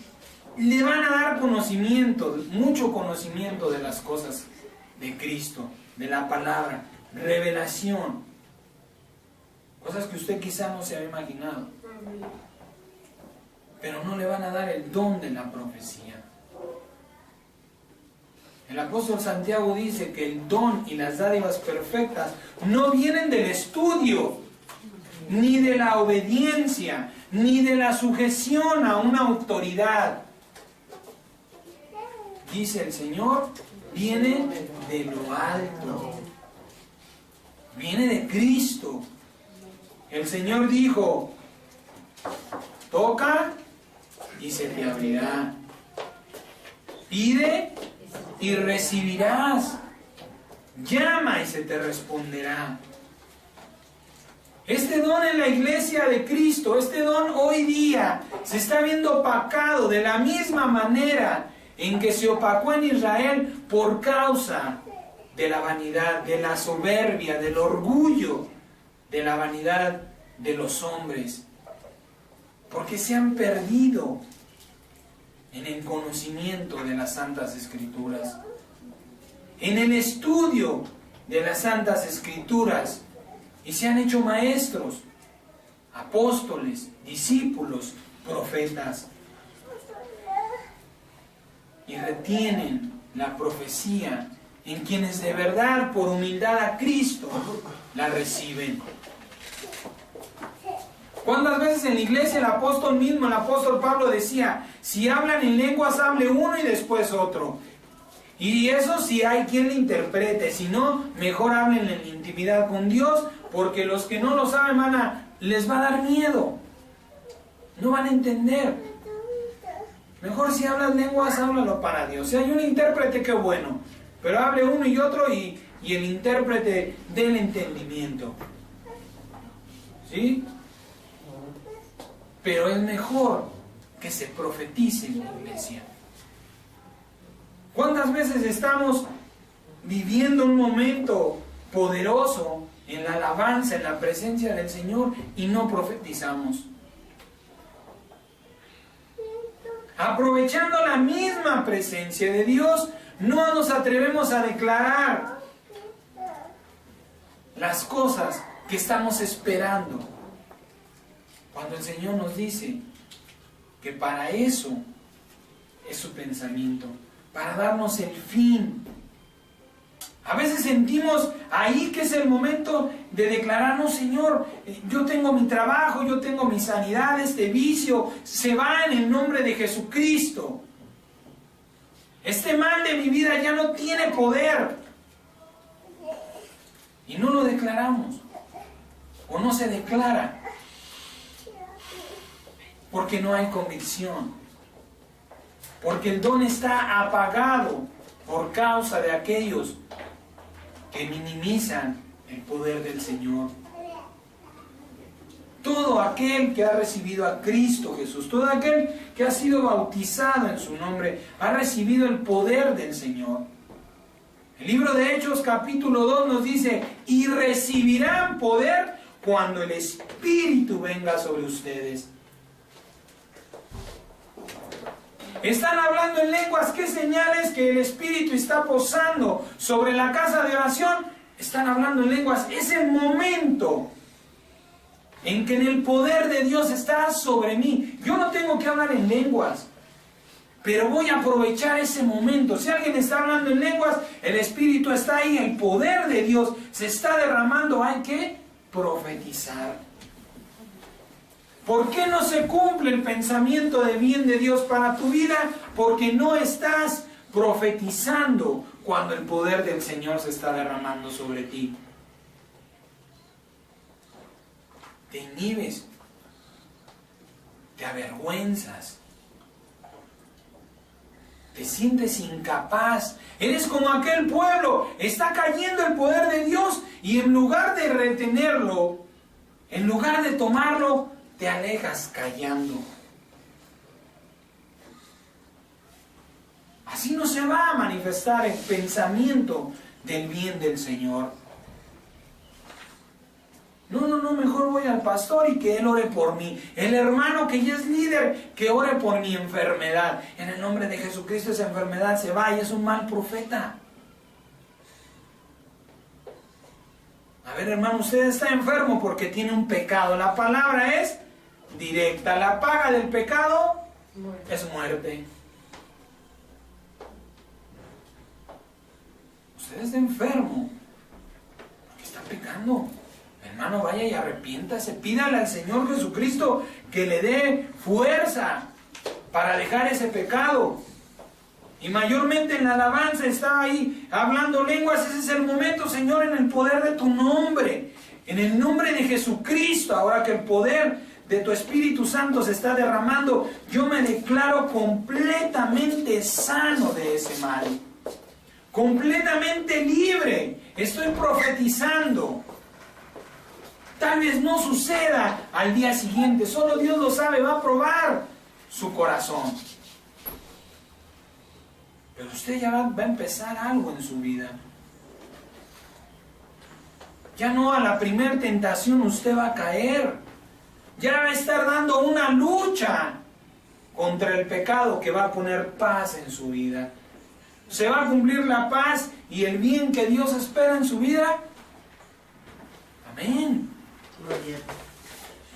le van a dar conocimiento, mucho conocimiento de las cosas de Cristo, de la palabra, revelación, cosas que usted quizá no se había imaginado, pero no le van a dar el don de la profecía. El apóstol Santiago dice que el don y las dádivas perfectas no vienen del estudio, ni de la obediencia, ni de la sujeción a una autoridad. Dice el Señor, viene de lo alto, viene de Cristo. El Señor dijo, toca y se te abrirá. Pide y recibirás. Llama y se te responderá. Este don en la iglesia de Cristo, este don hoy día se está viendo opacado de la misma manera en que se opacó en Israel por causa de la vanidad, de la soberbia, del orgullo, de la vanidad de los hombres. Porque se han perdido en el conocimiento de las Santas Escrituras, en el estudio de las Santas Escrituras, y se han hecho maestros, apóstoles, discípulos, profetas, y retienen la profecía en quienes de verdad, por humildad a Cristo, la reciben. ¿Cuántas veces en la iglesia el apóstol mismo, el apóstol Pablo decía, si hablan en lenguas, hable uno y después otro? Y eso si hay quien le interprete, si no, mejor hablen en intimidad con Dios, porque los que no lo saben les va a dar miedo, no van a entender. Mejor si hablas lenguas, háblalo para Dios. Si hay un intérprete, qué bueno, pero hable uno y otro y el intérprete del entendimiento. ¿Sí? Pero es mejor que se profetice en la iglesia. ¿Cuántas veces estamos viviendo un momento poderoso en la alabanza, en la presencia del Señor y no profetizamos? Aprovechando la misma presencia de Dios, no nos atrevemos a declarar las cosas que estamos esperando. Cuando el Señor nos dice que para eso es su pensamiento, para darnos el fin. A veces sentimos ahí que es el momento de declarar, no Señor, yo tengo mi trabajo, yo tengo mi sanidad, este vicio se va en el nombre de Jesucristo. Este mal de mi vida ya no tiene poder. Y no lo declaramos. O no se declara. Porque no hay convicción. Porque el don está apagado por causa de aquellos que minimizan el poder del Señor. Todo aquel que ha recibido a Cristo Jesús, todo aquel que ha sido bautizado en su nombre, ha recibido el poder del Señor. El libro de Hechos capítulo 2 nos dice, y recibirán poder cuando el Espíritu venga sobre ustedes. Están hablando en lenguas. ¿Qué señales que el Espíritu está posando sobre la casa de oración? Están hablando en lenguas. Es el momento en que el poder de Dios está sobre mí. Yo no tengo que hablar en lenguas, pero voy a aprovechar ese momento. Si alguien está hablando en lenguas, el Espíritu está ahí, el poder de Dios se está derramando. Hay que profetizar. ¿Por qué no se cumple el pensamiento de bien de Dios para tu vida? Porque no estás profetizando cuando el poder del Señor se está derramando sobre ti. Te inhibes, te avergüenzas, te sientes incapaz. Eres como aquel pueblo, está cayendo el poder de Dios y en lugar de retenerlo, en lugar de tomarlo, te alejas callando. Así no se va a manifestar el pensamiento del bien del Señor. No, mejor voy al pastor y que él ore por mí. El hermano que ya es líder, que ore por mi enfermedad. En el nombre de Jesucristo esa enfermedad se va y es un mal profeta. A ver, hermano, usted está enfermo porque tiene un pecado. La palabra es directa. La paga del pecado es muerte. Usted está enfermo, porque está pecando. Hermano, vaya y arrepiéntase. Pídale al Señor Jesucristo que le dé fuerza para dejar ese pecado. Y mayormente en la alabanza está ahí hablando lenguas. Ese es el momento, Señor, en el poder de tu nombre. En el nombre de Jesucristo, ahora que el poder de tu Espíritu Santo se está derramando, yo me declaro completamente sano de ese mal. Completamente libre. Estoy profetizando. Tal vez no suceda al día siguiente, solo Dios lo sabe, va a probar su corazón. Pero usted ya va a empezar algo en su vida. Ya no a la primera tentación usted va a caer. Ya va a estar dando una lucha contra el pecado que va a poner paz en su vida. Se va a cumplir la paz y el bien que Dios espera en su vida. Amén.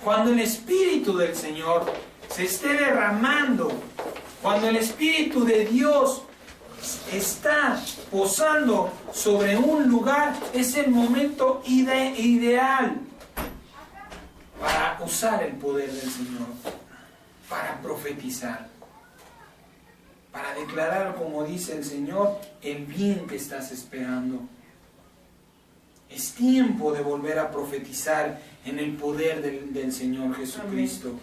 Cuando el Espíritu del Señor se esté derramando, cuando el Espíritu de Dios está posando sobre un lugar, es el momento ideal para usar el poder del Señor, para profetizar, para declarar, como dice el Señor, el bien que estás esperando. Es tiempo de volver a profetizar en el poder del Señor Jesucristo.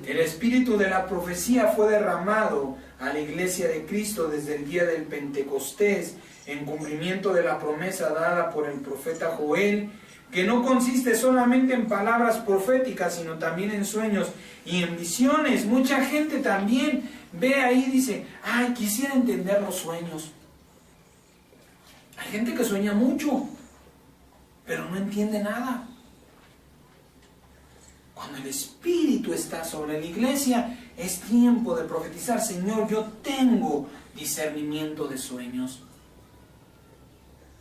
El espíritu de la profecía fue derramado a la iglesia de Cristo desde el día del Pentecostés, en cumplimiento de la promesa dada por el profeta Joel, que no consiste solamente en palabras proféticas, sino también en sueños y en visiones. Mucha gente también ve ahí y dice, ay, quisiera entender los sueños. Hay gente que sueña mucho, pero no entiende nada. Cuando el Espíritu está sobre la iglesia, es tiempo de profetizar. Señor, yo tengo discernimiento de sueños.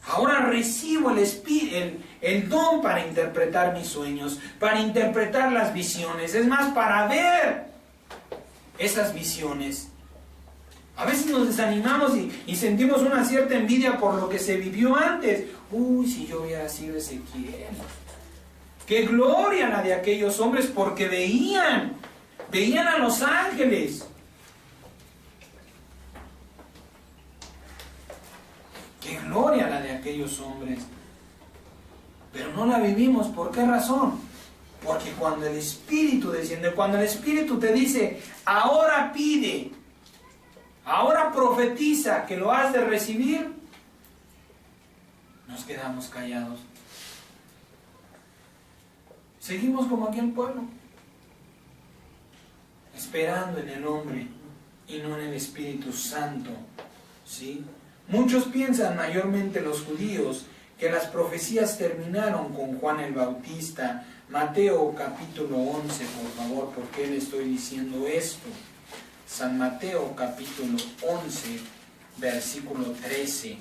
Ahora recibo el don para interpretar mis sueños, para interpretar las visiones. Es más, para ver esas visiones. A veces nos desanimamos y sentimos una cierta envidia por lo que se vivió antes. Uy, si yo hubiera sido Ezequiel. ¡Qué gloria la de aquellos hombres! Porque veían a los ángeles. ¡Qué gloria la de aquellos hombres! Pero no la vivimos. ¿Por qué razón? Porque cuando el Espíritu desciende, cuando el Espíritu te dice, ahora pide, ahora profetiza que lo has de recibir, nos quedamos callados. Seguimos como aquel pueblo, esperando en el hombre y no en el Espíritu Santo, ¿sí? Muchos piensan, mayormente los judíos, que las profecías terminaron con Juan el Bautista. Mateo capítulo 11, por favor, ¿por qué le estoy diciendo esto? San Mateo capítulo 11, versículo 13.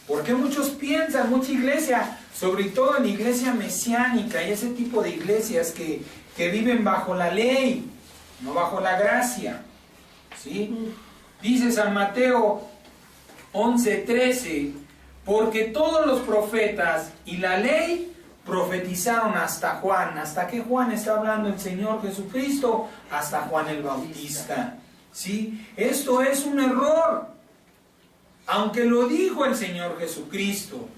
Porque muchos piensan, mucha iglesia, sobre todo la iglesia mesiánica y ese tipo de iglesias que viven bajo la ley, no bajo la gracia, ¿sí? Dice San Mateo 11:13, porque todos los profetas y la ley profetizaron hasta Juan. ¿Hasta qué Juan está hablando el Señor Jesucristo? Hasta Juan el Bautista, ¿sí? Esto es un error. Aunque lo dijo el Señor Jesucristo,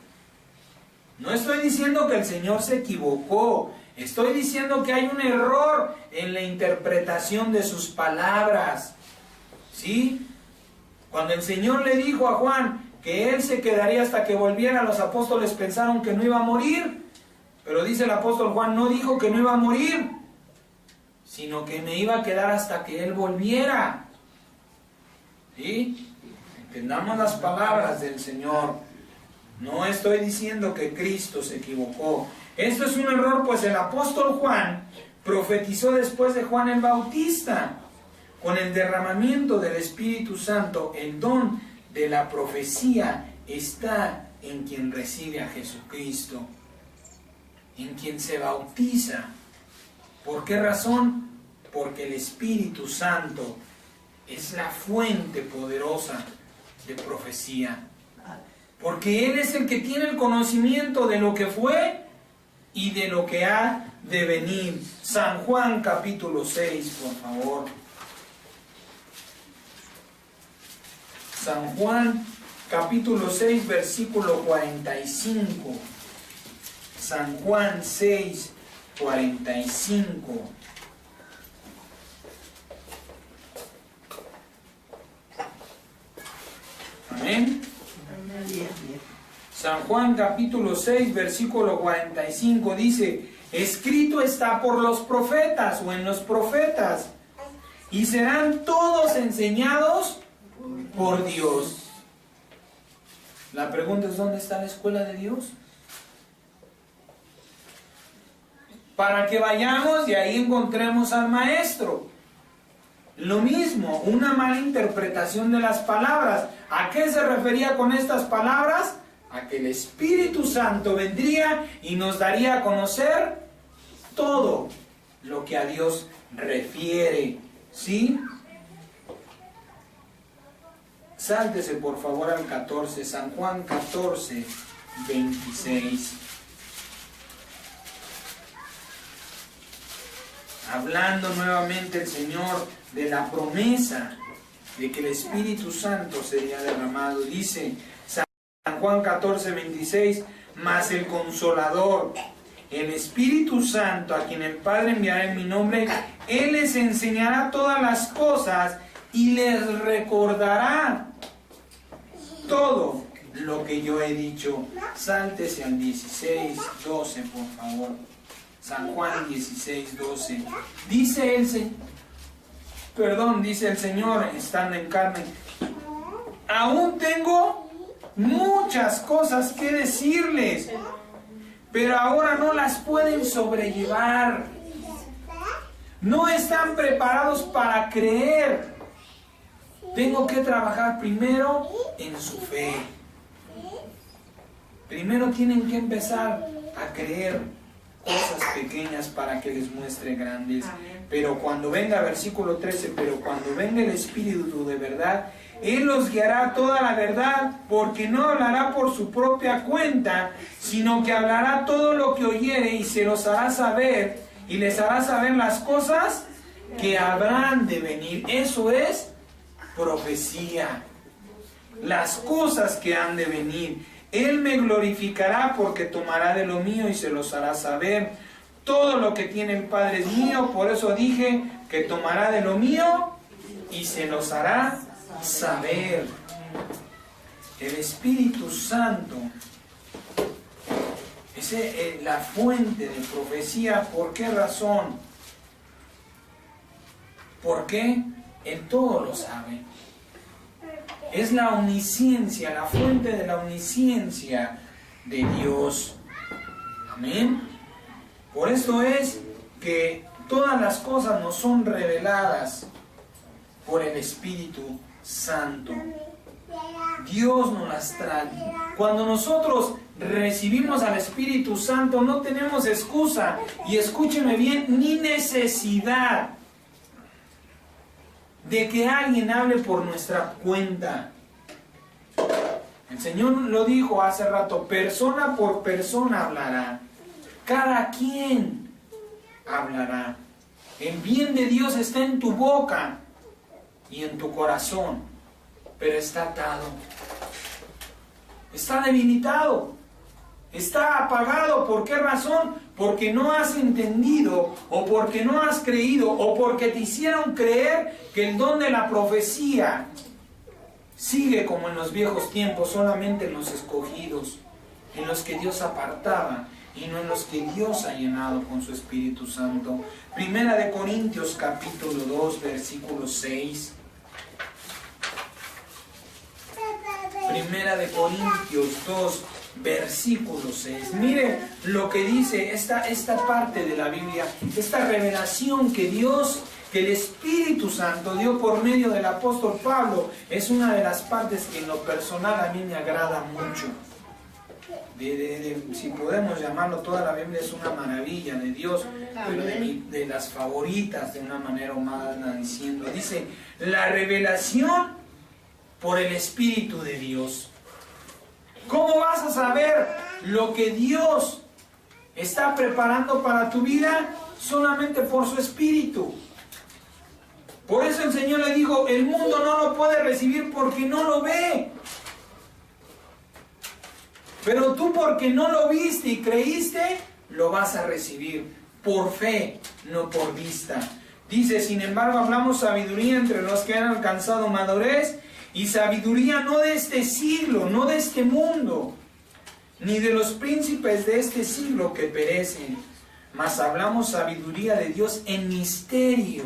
no estoy diciendo que el Señor se equivocó, estoy diciendo que hay un error en la interpretación de sus palabras, ¿sí? Cuando el Señor le dijo a Juan que Él se quedaría hasta que volviera, los apóstoles pensaron que no iba a morir, pero dice el apóstol Juan, no dijo que no iba a morir, sino que me iba a quedar hasta que Él volviera, ¿sí? Entendamos las palabras del Señor. No estoy diciendo que Cristo se equivocó. Esto es un error, pues el apóstol Juan profetizó después de Juan el Bautista. Con el derramamiento del Espíritu Santo, el don de la profecía está en quien recibe a Jesucristo, en quien se bautiza. ¿Por qué razón? Porque el Espíritu Santo es la fuente poderosa de profecía. porque Él es el que tiene el conocimiento de lo que fue y de lo que ha de venir. San Juan capítulo 6, por favor. San Juan capítulo 6, versículo 45. San Juan 6, 45. Amén. San Juan capítulo 6, versículo 45 dice: escrito está por los profetas o en los profetas, y serán todos enseñados por Dios. La pregunta es: ¿dónde está la escuela de Dios? Para que vayamos y ahí encontremos al maestro. Lo mismo, una mala interpretación de las palabras. ¿A qué se refería con estas palabras? A que el Espíritu Santo vendría y nos daría a conocer todo lo que a Dios refiere. ¿Sí? Sáltese por favor al 14, San Juan 14, 26. Hablando nuevamente el Señor de la promesa de que el Espíritu Santo sería derramado. Dice San Juan 14, 26, mas el Consolador, el Espíritu Santo, a quien el Padre enviará en mi nombre, Él les enseñará todas las cosas y les recordará todo lo que yo he dicho. Sáltese al 16, 12, por favor. San Juan 16, 12. Dice el Señor, estando en carne: aún tengo muchas cosas que decirles, pero ahora no las pueden sobrellevar. No están preparados para creer. Tengo que trabajar primero en su fe. Primero tienen que empezar a creer cosas pequeñas para que les muestre grandes. Pero cuando venga, versículo 13, pero cuando venga el Espíritu de verdad, Él los guiará a toda la verdad, porque no hablará por su propia cuenta, sino que hablará todo lo que oyere y se los hará saber, y les hará saber las cosas que habrán de venir. Eso es profecía. Las cosas que han de venir. Él me glorificará porque tomará de lo mío y se los hará saber. Todo lo que tiene el Padre es mío, por eso dije que tomará de lo mío y se los hará saber. El Espíritu Santo es la fuente de profecía. ¿Por qué razón? Porque Él todo lo sabe. Es la omnisciencia, la fuente de la omnisciencia de Dios. Amén. Por esto es que todas las cosas nos son reveladas por el Espíritu Santo. Dios nos las trae. Cuando nosotros recibimos al Espíritu Santo, no tenemos excusa, y escúcheme bien, ni necesidad de que alguien hable por nuestra cuenta. El Señor lo dijo hace rato: persona por persona hablará, cada quien hablará. El bien de Dios está en tu boca y en tu corazón, pero está atado, está debilitado, está apagado. ¿Por qué razón? Porque no has entendido, o porque no has creído, o porque te hicieron creer que el don de la profecía sigue como en los viejos tiempos, solamente en los escogidos, en los que Dios apartaba, y no en los que Dios ha llenado con su Espíritu Santo. Primera de Corintios capítulo 2, versículo 6. Primera de Corintios 2, versículo 6. Mire lo que dice esta parte de la Biblia, esta revelación que Dios, que el Espíritu Santo dio por medio del apóstol Pablo. Es una de las partes que en lo personal a mí me agrada mucho. Si podemos llamarlo, toda la Biblia es una maravilla de Dios, pero de las favoritas, de una manera humana, diciendo, dice: la revelación por el Espíritu de Dios. ¿Cómo vas a saber lo que Dios está preparando para tu vida? Solamente por su Espíritu. Por eso el Señor le dijo, el mundo no lo puede recibir porque no lo ve. Pero tú, porque no lo viste y creíste, lo vas a recibir por fe, no por vista. Dice, sin embargo, hablamos sabiduría entre los que han alcanzado madurez, y sabiduría no de este siglo, no de este mundo, ni de los príncipes de este siglo que perecen, mas hablamos sabiduría de Dios en misterio.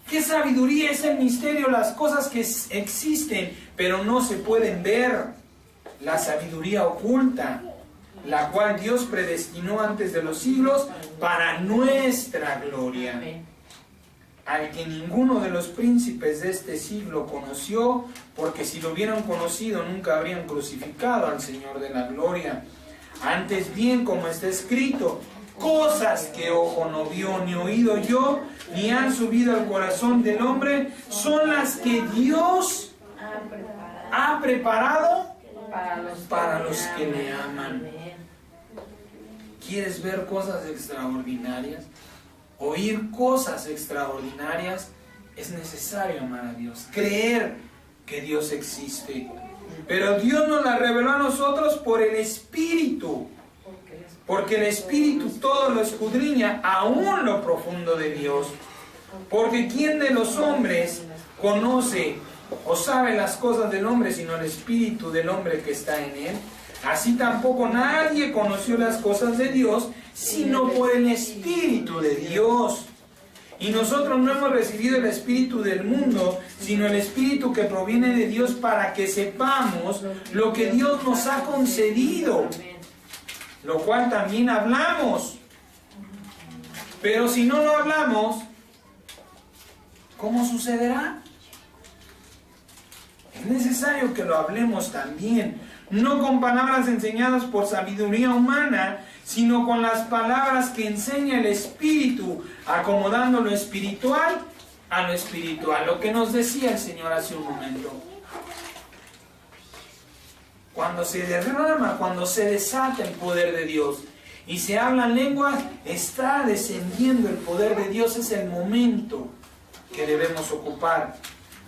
¿Qué sabiduría es el misterio? Las cosas que existen, pero no se pueden ver. La sabiduría oculta, la cual Dios predestinó antes de los siglos para nuestra gloria. Al que ninguno de los príncipes de este siglo conoció, porque si lo hubieran conocido nunca habrían crucificado al Señor de la gloria. Antes bien, como está escrito, cosas que ojo no vio, ni oído yo, ni han subido al corazón del hombre, son las que Dios ha preparado para los que le aman. ¿Quieres ver cosas extraordinarias? Oír cosas extraordinarias. Es necesario amar a Dios, creer que Dios existe. Pero Dios nos la reveló a nosotros por el Espíritu. Porque el Espíritu todo lo escudriña, aún lo profundo de Dios. Porque ¿quién de los hombres conoce o sabe las cosas del hombre sino el Espíritu del hombre que está en él? Así tampoco nadie conoció las cosas de Dios sino por el Espíritu de Dios. Y nosotros no hemos recibido el Espíritu del mundo, sino el Espíritu que proviene de Dios, para que sepamos lo que Dios nos ha concedido, lo cual también hablamos. Pero si no lo hablamos, ¿cómo sucederá? Es necesario que lo hablemos también, no con palabras enseñadas por sabiduría humana, sino con las palabras que enseña el Espíritu, acomodando lo espiritual a lo espiritual. Lo que nos decía el Señor hace un momento. Cuando se derrama, cuando se desata el poder de Dios y se hablan lenguas, está descendiendo el poder de Dios. Es el momento que debemos ocupar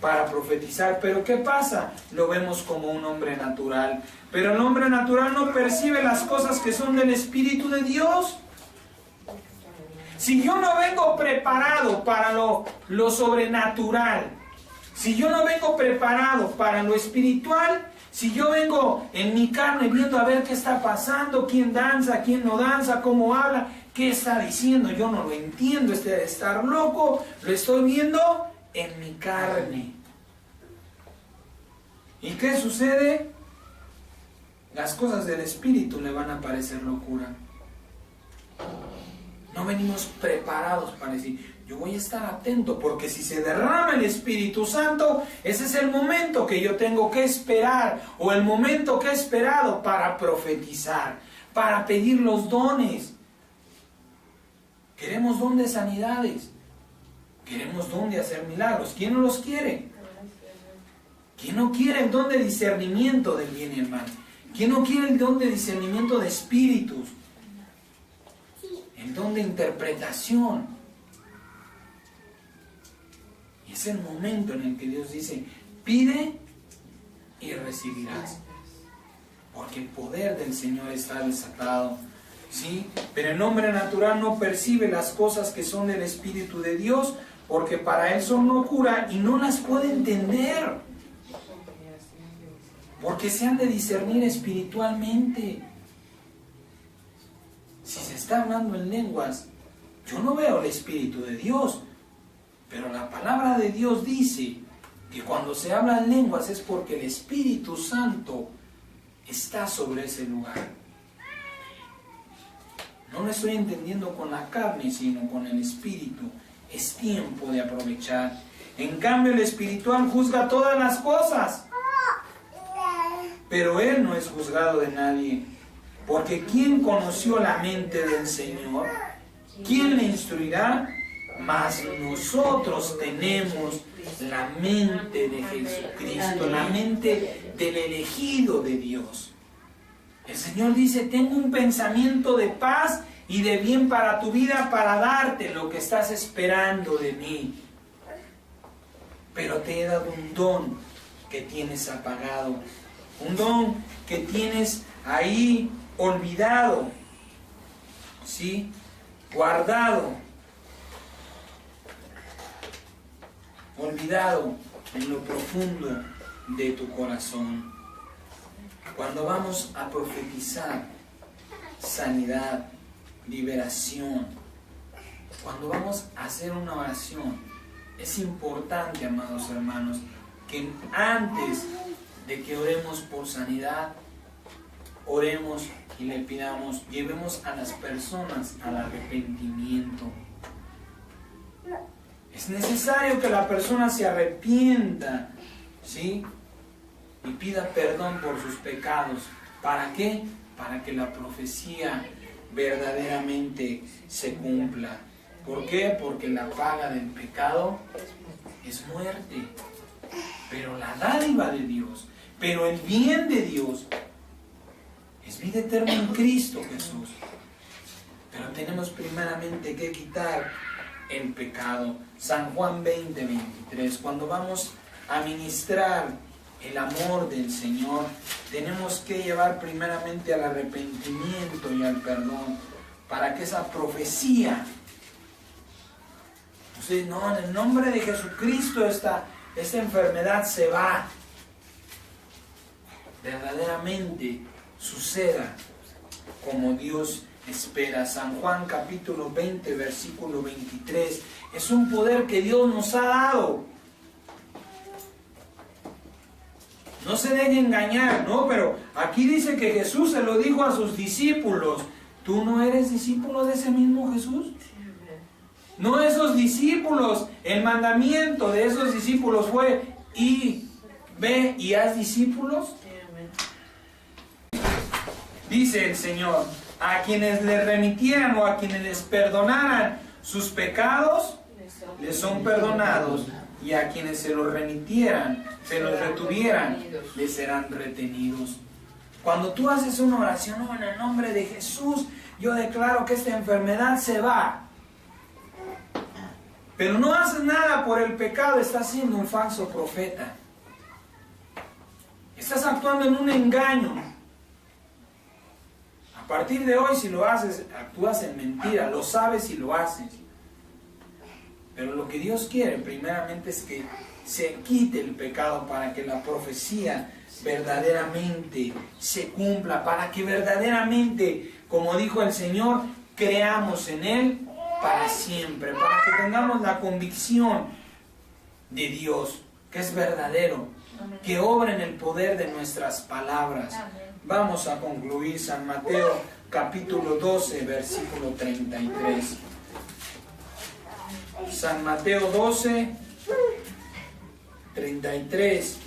para profetizar. Pero ¿qué pasa? Lo vemos como un hombre natural. Pero el hombre natural no percibe las cosas que son del Espíritu de Dios. Si yo no vengo preparado para lo sobrenatural, si yo no vengo preparado para lo espiritual, si yo vengo en mi carne viendo a ver qué está pasando, quién danza, quién no danza, cómo habla, qué está diciendo, yo no lo entiendo, este de estar loco, lo estoy viendo en mi carne. ¿Y qué sucede? Las cosas del Espíritu le van a parecer locura. No venimos preparados para decir, yo voy a estar atento, porque si se derrama el Espíritu Santo, ese es el momento que yo tengo que esperar, o el momento que he esperado para profetizar, para pedir los dones. Queremos don de sanidades, queremos don de hacer milagros. ¿Quién no los quiere? ¿Quién no quiere el don de discernimiento del bien y el mal? ¿Quién no quiere el don de discernimiento de espíritus? El don de interpretación. Y es el momento en el que Dios dice, pide y recibirás. Porque el poder del Señor está desatado. ¿Sí? Pero el hombre natural no percibe las cosas que son del Espíritu de Dios, porque para él son locura y no las puede entender. Porque se han de discernir espiritualmente. Si se está hablando en lenguas, yo no veo el Espíritu de Dios, pero la palabra de Dios dice que cuando se habla en lenguas es porque el Espíritu Santo está sobre ese lugar. No lo estoy entendiendo con la carne, sino con el Espíritu. Es tiempo de aprovechar. En cambio, el espiritual juzga todas las cosas, pero él no es juzgado de nadie. Porque ¿quién conoció la mente del Señor? ¿Quién le instruirá? mas nosotros tenemos la mente de Jesucristo, la mente del elegido de Dios. El Señor dice, tengo un pensamiento de paz y de bien para tu vida, para darte lo que estás esperando de mí. Pero te he dado un don que tienes apagado, un don que tienes ahí olvidado, ¿sí? Guardado, olvidado en lo profundo de tu corazón. Cuando vamos a profetizar sanidad, liberación, cuando vamos a hacer una oración, es importante, amados hermanos, que antes de que oremos por sanidad, oremos y le pidamos, llevemos a las personas al arrepentimiento. Es necesario que la persona se arrepienta, ¿sí? Y pida perdón por sus pecados. ¿Para qué? Para que la profecía verdaderamente se cumpla. ¿Por qué? Porque la paga del pecado es muerte. Pero la dádiva de Dios, pero el bien de Dios, es vida eterna en Cristo Jesús. Pero tenemos primeramente que quitar el pecado. San Juan 20:23. Cuando vamos a ministrar el amor del Señor, tenemos que llevar primeramente al arrepentimiento y al perdón, para que esa profecía, ustedes, no, en el nombre de Jesucristo esta enfermedad se va, verdaderamente suceda como Dios espera. San Juan capítulo 20, versículo 23. Es un poder que Dios nos ha dado. No se deje engañar, ¿no? Pero aquí dice que Jesús se lo dijo a sus discípulos. ¿Tú no eres discípulo de ese mismo Jesús? No, esos discípulos, el mandamiento de esos discípulos fue: y ve y haz discípulos. Dice el Señor, a quienes les remitieran o a quienes les perdonaran sus pecados, les son perdonados, y a quienes se los remitieran, se los retuvieran, les serán retenidos. Cuando tú haces una oración, en el nombre de Jesús, yo declaro que esta enfermedad se va, pero no haces nada por el pecado, estás siendo un falso profeta. Estás actuando en un engaño. A partir de hoy, si lo haces, actúas en mentira, lo sabes y lo haces. Pero lo que Dios quiere primeramente es que se quite el pecado, para que la profecía verdaderamente se cumpla, para que verdaderamente, como dijo el Señor, creamos en Él para siempre, para que tengamos la convicción de Dios, que es verdadero, que obra en el poder de nuestras palabras. Vamos a concluir. San Mateo capítulo 12, versículo 33. San Mateo 12, 33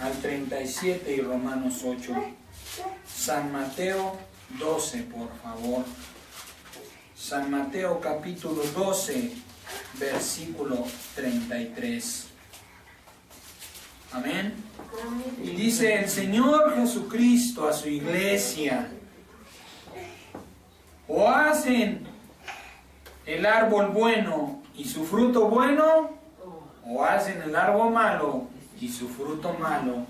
al 37 y Romanos 8. San Mateo 12, por favor. San Mateo capítulo 12, versículo 33. Amén. Y dice el Señor Jesucristo a su iglesia: o hacen el árbol bueno y su fruto bueno, o hacen el árbol malo y su fruto malo,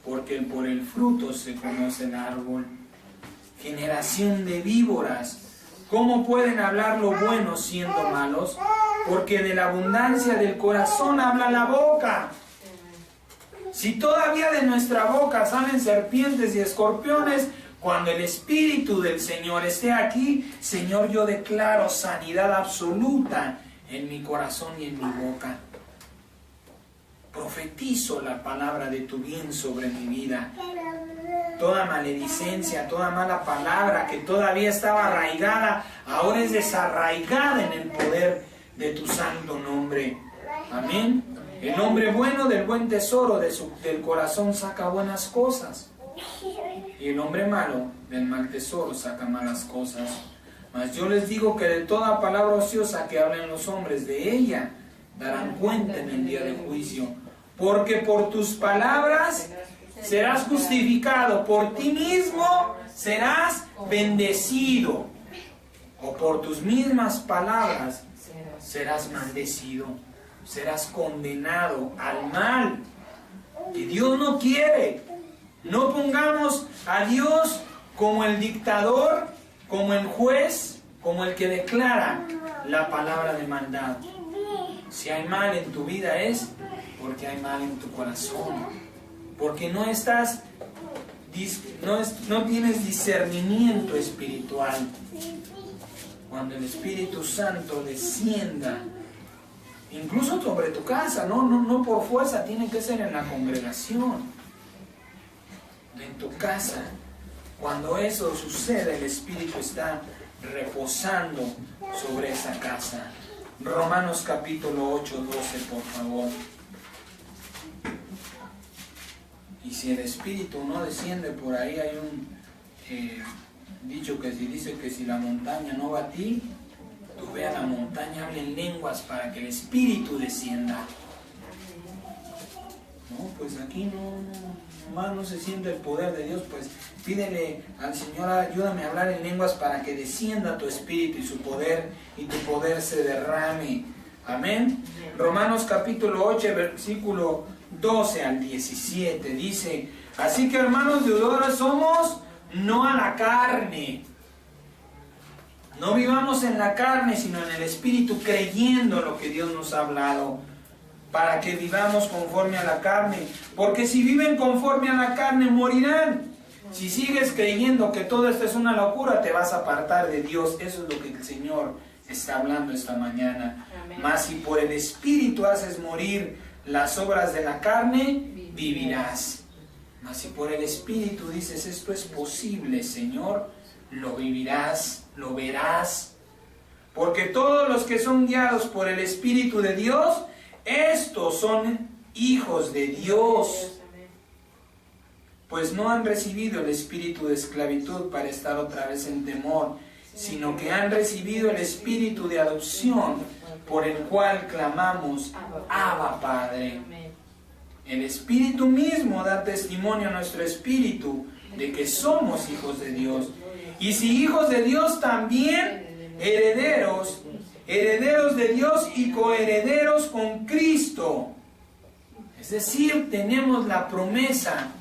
porque por el fruto se conoce el árbol. Generación de víboras, ¿cómo pueden hablar lo bueno siendo malos? Porque de la abundancia del corazón habla la boca. Si todavía de nuestra boca salen serpientes y escorpiones, cuando el Espíritu del Señor esté aquí, Señor, yo declaro sanidad absoluta en mi corazón y en mi boca. Profetizo la palabra de tu bien sobre mi vida. Toda maledicencia, toda mala palabra que todavía estaba arraigada, ahora es desarraigada en el poder de tu santo nombre. Amén. El hombre bueno del buen tesoro del corazón saca buenas cosas, y el hombre malo del mal tesoro saca malas cosas. Mas yo les digo que de toda palabra ociosa que hablen los hombres, de ella darán cuenta en el día del juicio. Porque por tus palabras serás justificado, por ti mismo serás bendecido, o por tus mismas palabras serás maldecido, serás condenado al mal. Y Dios no quiere. No pongamos a Dios como el dictador, como el juez, como el que declara la palabra de maldad. Si hay mal en tu vida es porque hay mal en tu corazón, porque no tienes discernimiento espiritual. Cuando el Espíritu Santo descienda, incluso sobre tu casa, no por fuerza, tiene que ser en la congregación, en tu casa. Cuando eso sucede, el Espíritu está reposando sobre esa casa. Romanos capítulo 8, 12, por favor. Y si el Espíritu no desciende, por ahí hay un dicho que dice que si la montaña no va a ti, tú ve a la montaña, hable en lenguas para que el Espíritu descienda. No, pues aquí nomás no se siente el poder de Dios, pues pídele al Señor, ayúdame a hablar en lenguas para que descienda tu Espíritu y su poder, y tu poder se derrame. Amén. Romanos capítulo 8, versículo 12 al 17, dice: así que, hermanos deudores somos, no a la carne. No vivamos en la carne, sino en el Espíritu, creyendo lo que Dios nos ha hablado, para que vivamos conforme a la carne. Porque si viven conforme a la carne, morirán. Si sigues creyendo que todo esto es una locura, te vas a apartar de Dios. Eso es lo que el Señor está hablando esta mañana. Amén. Mas si por el Espíritu haces morir las obras de la carne, vivirás. Mas si por el Espíritu dices, esto es posible, Señor, lo vivirás, lo verás. Porque todos los que son guiados por el Espíritu de Dios, estos son hijos de Dios. Pues no han recibido el espíritu de esclavitud para estar otra vez en temor, sino que han recibido el espíritu de adopción, por el cual clamamos, Abba, Padre. El Espíritu mismo da testimonio a nuestro espíritu de que somos hijos de Dios. Y si hijos de Dios, también herederos, herederos de Dios y coherederos con Cristo. Es decir, tenemos la promesa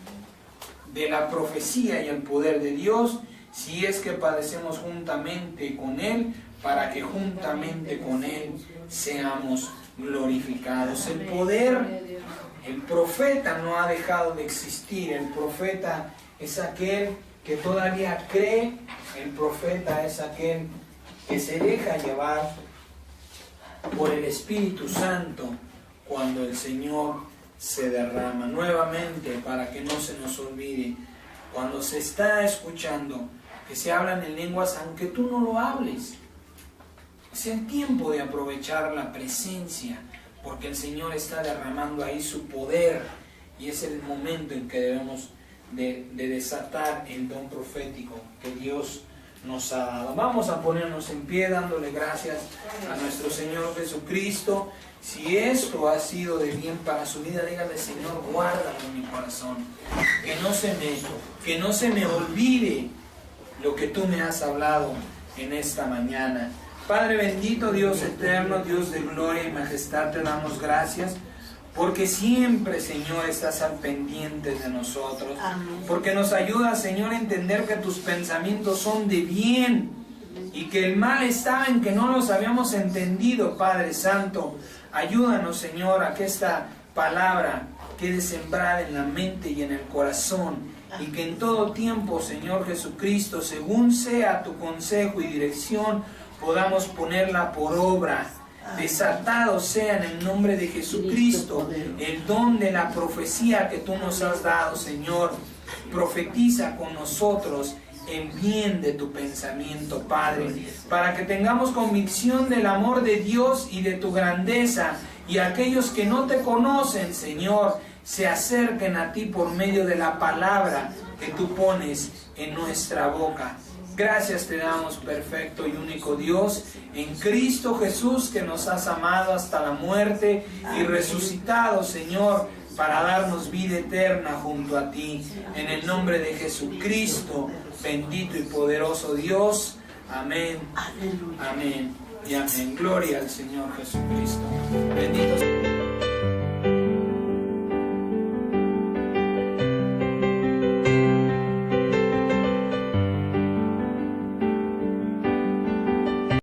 de la profecía y el poder de Dios, si es que padecemos juntamente con Él, para que juntamente con Él seamos glorificados. El poder, el profeta no ha dejado de existir. El profeta es aquel que todavía cree. El profeta es aquel que se deja llevar por el Espíritu Santo cuando el Señor se derrama. Nuevamente, para que no se nos olvide, cuando se está escuchando que se hablan en lenguas, aunque tú no lo hables, es el tiempo de aprovechar la presencia, porque el Señor está derramando ahí su poder, y es el momento en que debemos de desatar el don profético que Dios nos ha dado. Vamos a ponernos en pie dándole gracias a nuestro Señor Jesucristo. Si esto ha sido de bien para su vida, dígale: Señor, guárdalo en mi corazón, que no se me olvide lo que tú me has hablado en esta mañana. Padre bendito, Dios eterno, Dios de gloria y majestad, te damos gracias porque siempre, Señor, estás al pendiente de nosotros. Amén. Porque nos ayuda, Señor, a entender que tus pensamientos son de bien y que el mal estaba en que no los habíamos entendido, Padre Santo. Ayúdanos, Señor, a que esta palabra quede sembrada en la mente y en el corazón, y que en todo tiempo, Señor Jesucristo, según sea tu consejo y dirección, podamos ponerla por obra. Desatado sea en el nombre de Jesucristo el don de la profecía que tú nos has dado, Señor. Profetiza con nosotros en bien de tu pensamiento, Padre, para que tengamos convicción del amor de Dios y de tu grandeza, y aquellos que no te conocen, Señor, se acerquen a ti por medio de la palabra que tú pones en nuestra boca. Gracias te damos, perfecto y único Dios, en Cristo Jesús, que nos has amado hasta la muerte y resucitado, Señor, para darnos vida eterna junto a ti. En el nombre de Jesucristo, bendito y poderoso Dios. Amén. Amén y amén. Gloria al Señor Jesucristo. Bendito sea.